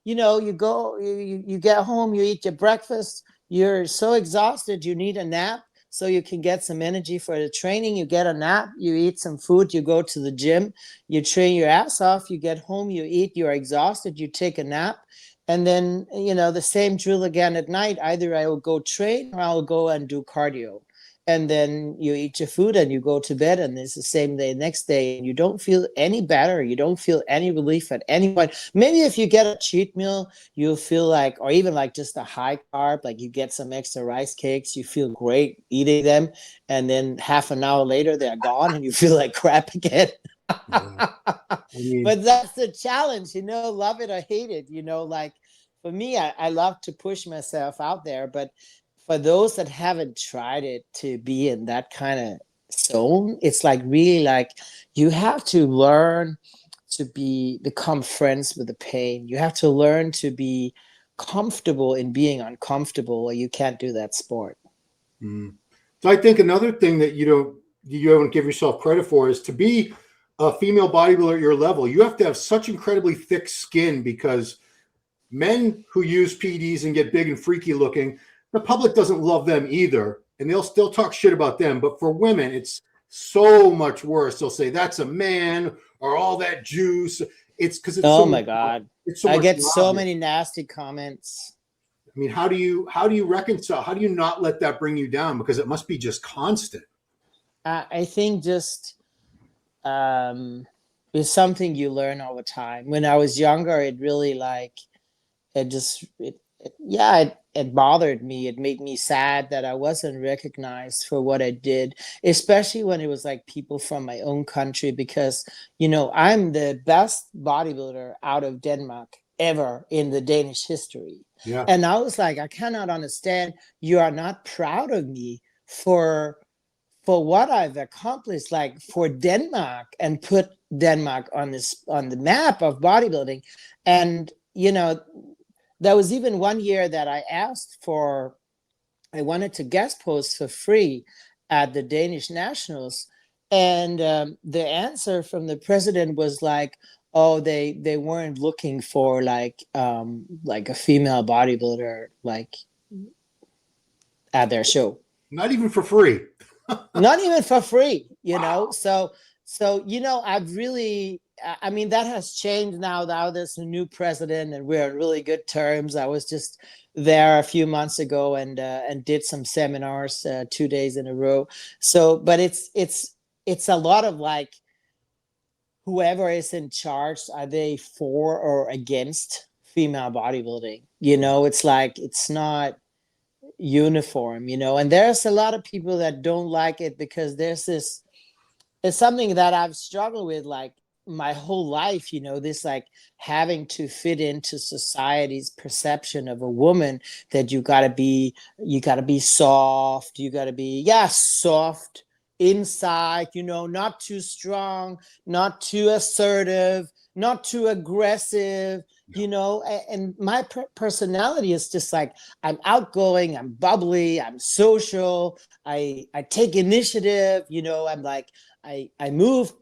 you go, you get home, you eat your breakfast, you're so exhausted, you need a nap so you can get some energy for the training. You get a nap, you eat some food, you go to the gym, you train your ass off, you get home, you eat, you're exhausted, you take a nap. And then, the same drill again at night. Either I will go train or I'll go and do cardio. And then you eat your food and you go to bed, and it's the same day next day. And you don't feel any better. You don't feel any relief at any point. Maybe if you get a cheat meal, you'll feel like, or even like just a high carb, like you get some extra rice cakes, you feel great eating them. And then half an hour later, they're gone and you feel like crap again. Yeah. But that's the challenge, love it or hate it. Like for me, I love to push myself out there, but for those that haven't tried it, to be in that kind of zone, it's like really like you have to learn to become friends with the pain. You have to learn to be comfortable in being uncomfortable, or you can't do that sport. So I think another thing that you don't give yourself credit for is to be a female bodybuilder at your level. You have to have such incredibly thick skin, because men who use PEDs and get big and freaky looking, the public doesn't love them either, and they'll still talk shit about them. But for women, it's so much worse. They'll say that's a man, or all that juice. It's because it's my God. I get so many nasty comments. I mean, how do you reconcile? How do you not let that bring you down? Because it must be just constant. I think just it's something you learn all the time. When I was younger, it really it bothered me. It made me sad that I wasn't recognized for what I did, especially when it was like people from my own country, because, I'm the best bodybuilder out of Denmark ever in the Danish history. Yeah. And I was like, I cannot understand. You are not proud of me for what I've accomplished, like for Denmark, and put Denmark on the map of bodybuilding. And, there was even one year that I wanted to guest post for free at the Danish Nationals. And the answer from the president was like, oh, they weren't looking for like a female bodybuilder like at their show. Not even for free. Not even for free, you know. So I've really, I mean, that has changed now there's a new president and we're on really good terms. I was just there a few months ago and did some seminars 2 days in a row. So but it's a lot of like, whoever is in charge, are they for or against female bodybuilding? It's like, it's not uniform, and there's a lot of people that don't like it because it's something that I've struggled with like my whole life, this like having to fit into society's perception of a woman, that you gotta be soft, you gotta be soft inside, not too strong, not too assertive, not too aggressive, and my personality is just like, I'm outgoing, I'm bubbly, I'm social, I take initiative, I'm like, I moved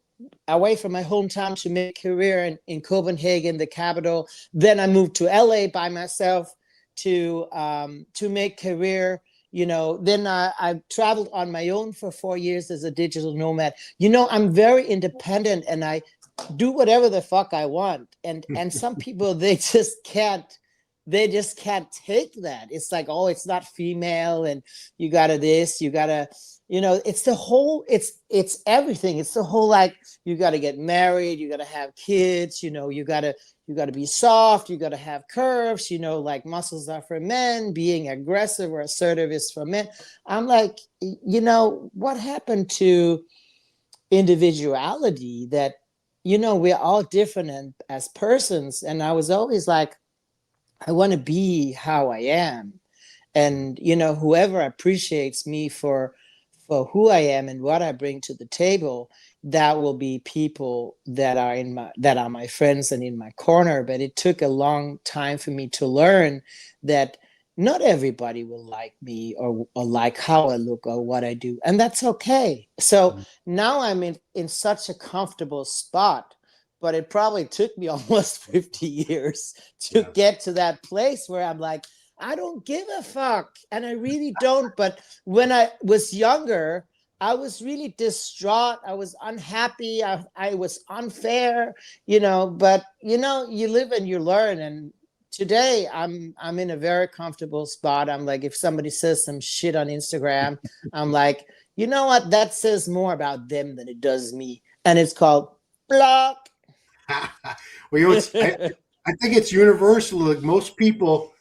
away from my hometown to make a career in Copenhagen, the capital. Then I moved to LA by myself to make career. Then I traveled on my own for 4 years as a digital nomad. I'm very independent and I do whatever the fuck I want. And some people, they just can't take that. It's like, oh, it's not female and you gotta this, you gotta, it's the whole, it's everything. It's the whole, like, you gotta get married, you gotta have kids, you gotta be soft, you gotta have curves, like muscles are for men, being aggressive or assertive is for men. I'm like, what happened to individuality, that, we're all different as persons. And I was always like, I want to be how I am. And, whoever appreciates me for who I am and what I bring to the table, that will be people that are my friends and in my corner. But it took a long time for me to learn that not everybody will like me or like how I look or what I do. And that's okay. So now I'm in such a comfortable spot, but it probably took me almost 50 years to get to that place where I'm like, I don't give a fuck. And I really don't. But when I was younger, I was really distraught. I was unhappy. I was unfair, but you live and you learn. And today I'm in a very comfortable spot. I'm like, if somebody says some shit on Instagram, I'm like, you know what? That says more about them than it does me. And it's called block. Well, I think it's universal. Like most people,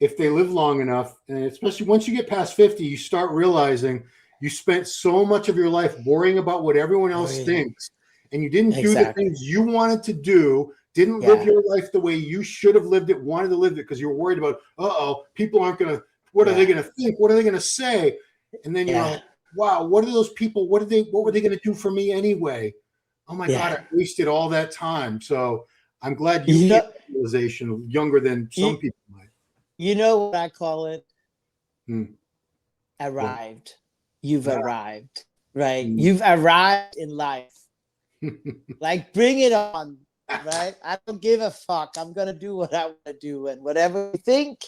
if they live long enough, and especially once you get past 50, you start realizing you spent so much of your life worrying about what everyone else thinks, and you didn't do the things you wanted to do, didn't live your life the way you should have lived it, wanted to live it, because you were worried about, people aren't going to, what are they going to think? What are they going to say? And then you're like, wow, what are those people? What were they going to do for me anyway? Oh my God, I wasted all that time. So I'm glad you came to the realization younger than some people might. You know what I call it? Arrived. You've arrived, right? You've arrived in life. Like, bring it on, right? I don't give a fuck. I'm gonna do what I want to do, and whatever you think,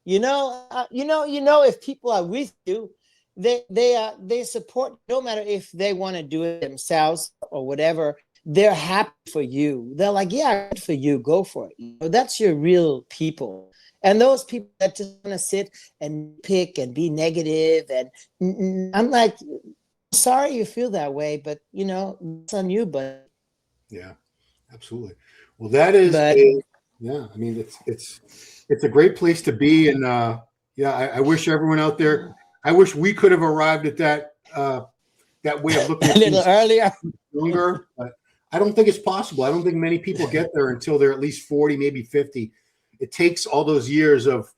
if people are with you, they support, no matter if they want to do it themselves or whatever. They're happy for you. They're like, yeah, good for you. Go for it. That's your real people. And those people that just want to sit and pick and be negative, and I'm like, sorry you feel that way, but it's on you. But yeah, absolutely. Well, that is, I mean, it's a great place to be, and I wish everyone out there, I wish we could have arrived at that way of looking a little earlier, younger. But I don't think it's possible. I don't think many people get there until they're at least 40, maybe 50. It takes all those years of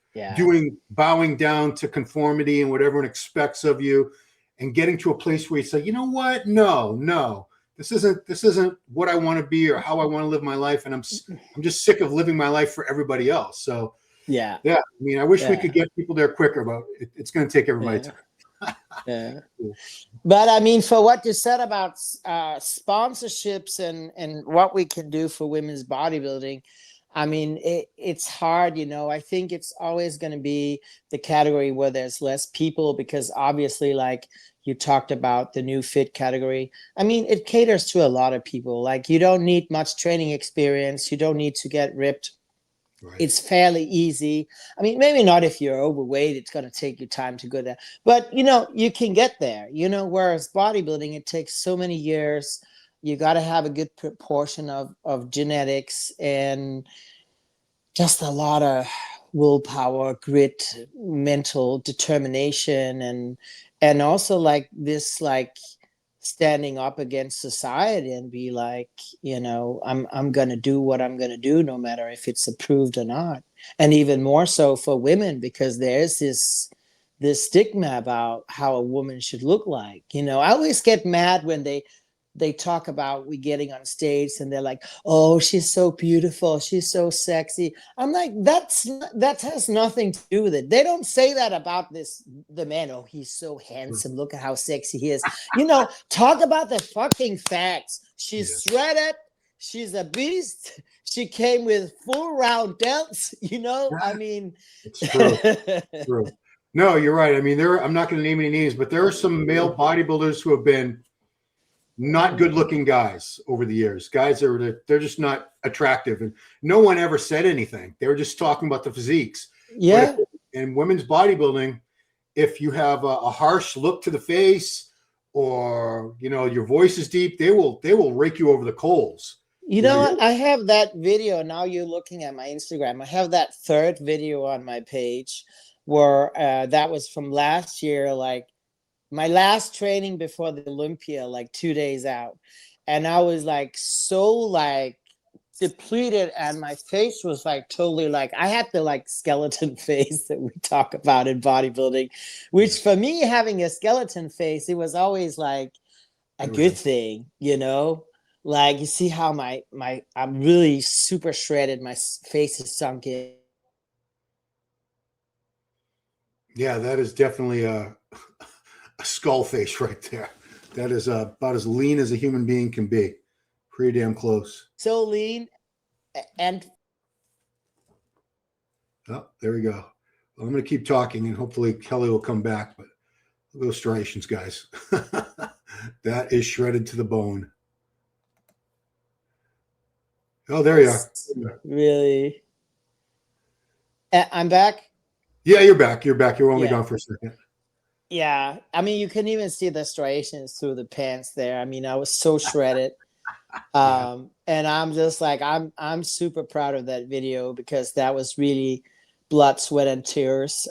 bowing down to conformity and what everyone expects of you, and getting to a place where you say, you know what? No, this isn't what I want to be or how I want to live my life. And I'm just sick of living my life for everybody else. So I mean, I wish we could get people there quicker, but it's going to take everybody time. Yeah. But I mean, for what you said about sponsorships and what we can do for women's bodybuilding, I mean, it's hard, you know. I think it's always going to be the category where there's less people because obviously, like you talked about the new fit category. I mean, it caters to a lot of people. Like you don't need much training experience. You don't need to get ripped. Right. It's fairly easy. I mean, maybe not if you're overweight, it's going to take you time to go there. But, you know, you can get there, you know, whereas bodybuilding, it takes so many years. You got to have a good proportion of genetics and just a lot of willpower, grit, mental determination, and also like this, like standing up against society and be like, you know, I'm gonna do what I'm gonna do, no matter if it's approved or not. And even more so for women, because there's this stigma about how a woman should look like. You know, I always get mad when they talk about we getting on stage and they're like, oh, she's so beautiful, she's so sexy. I'm like, that has nothing to do with it. They don't say that about the man. Oh, he's so handsome, look at how sexy he is. You know, talk about the fucking facts. She's shredded, she's a beast, she came with full round delts, you know. I mean, it's true. True. No, you're right. I mean, I'm not going to name any names, but there are some male bodybuilders who have been not good looking guys over the years. Guys they're just not attractive, and no one ever said anything. They were just talking about the physiques. Yeah. But in women's bodybuilding, if you have a harsh look to the face, or you know your voice is deep, they will rake you over the coals. You know what? I have that video. Now you're looking at my Instagram. I have that third video on my page where that was from last year, like my last training before the Olympia, like 2 days out. And I was like so like depleted, and my face was like totally like I had the like skeleton face that we talk about in bodybuilding, which for me, having a skeleton face, it was always like a good thing, you know. Like you see how I'm really super shredded, my face is sunk in. Yeah, that is definitely a skull face right there. That is about as lean as a human being can be. Pretty damn close. So lean. And oh, there we go. Well, I'm going to keep talking, and hopefully Kelly will come back. But those striations, guys, that is shredded to the bone. Oh, there you are. Really? I'm back. Yeah, you're back. You're back. You were only gone for a second. Yeah, I mean, you can even see the striations through the pants there. I mean, I was so shredded. And I'm just like, I'm super proud of that video because that was really blood, sweat, and tears.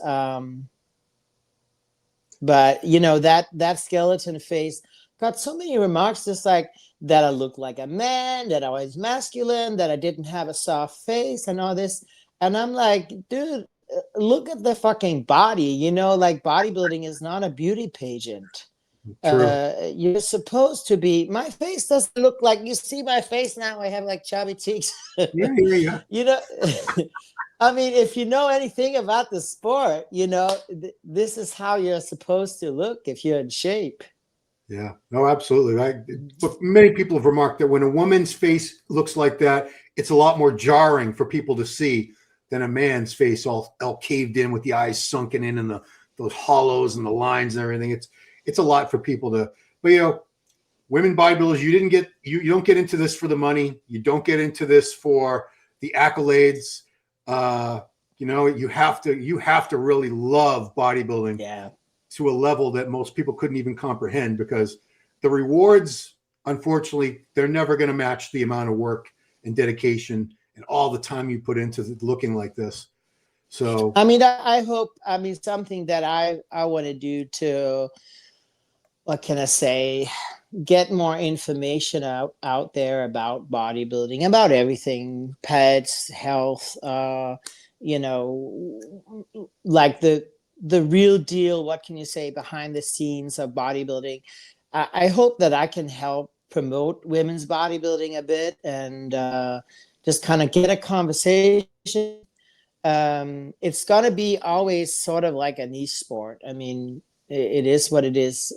But you know, that skeleton face got so many remarks, just like that I look like a man, that I was masculine, that I didn't have a soft face, and all this. And I'm like, dude, look at the fucking body. You know, like bodybuilding is not a beauty pageant. You're supposed to be. My face doesn't look like, you see my face now. I have like chubby cheeks. Yeah. You know, I mean, if you know anything about the sport, you know, this is how you're supposed to look if you're in shape. Yeah, no, absolutely. But many people have remarked that when a woman's face looks like that, it's a lot more jarring for people to see than a man's face all caved in with the eyes sunken in and those hollows and the lines and everything. It's a lot for people to. But you know, women bodybuilders, you don't get into this for the money. You don't get into this for the accolades. You know, you have to really love bodybuilding. Yeah. To a level that most people couldn't even comprehend, because the rewards, unfortunately, they're never going to match the amount of work and dedication and all the time you put into looking like this. So, I mean, I hope, I mean, something that I want to do to, what can I say, get more information out there about bodybuilding, about everything, pets, health, you know, like the real deal, what can you say, behind the scenes of bodybuilding. I hope that I can help promote women's bodybuilding a bit and just kind of get a conversation. It's going to be always sort of like a niche sport. I mean, it is what it is.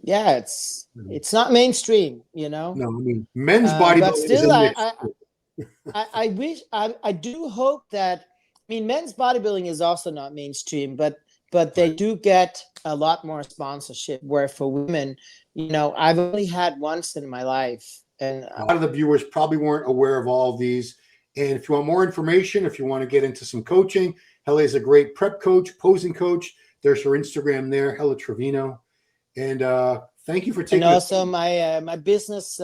Yeah, it's not mainstream, you know. No, I mean, men's bodybuilding But is still, a niche. I wish I do hope that, I mean, men's bodybuilding is also not mainstream, but they do get a lot more sponsorship, where for women, you know, I've only had once in my life. And A lot of the viewers probably weren't aware of all of these. And if you want more information, if you want to get into some coaching, Helle is a great prep coach, posing coach. There's her Instagram there, Helle Trevino. And thank you for taking. And also my business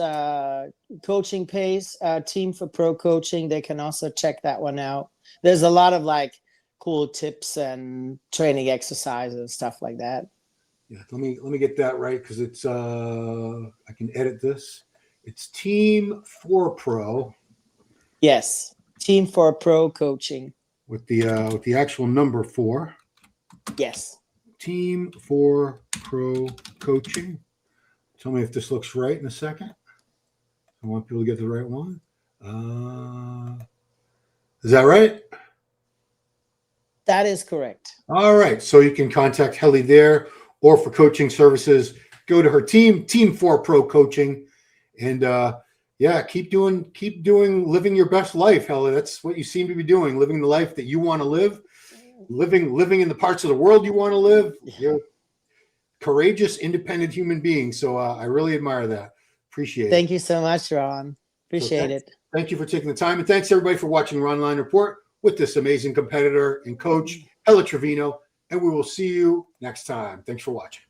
coaching page, Team for Pro Coaching. They can also check that one out. There's a lot of like cool tips and training exercises and stuff like that. Yeah, let me get that right, because it's I can edit this. It's Team for Pro. Yes, Team for Pro Coaching. With the actual number 4. Yes. Team for Pro Coaching. Tell me if this looks right in a second. I want people to get the right one. Is that right? That is correct. All right. So you can contact Helle there, or for coaching services, go to her Team for Pro Coaching. And yeah, keep doing, living your best life, Helle. That's what you seem to be doing, living the life that you want to live, living in the parts of the world you want to live. You're a courageous, independent human being. So I really admire that. Appreciate it. Thank you so much, Ron. Appreciate it. Thank you for taking the time. And thanks everybody for watching Ron Line Report with this amazing competitor and coach, Helle Trevino. And we will see you next time. Thanks for watching.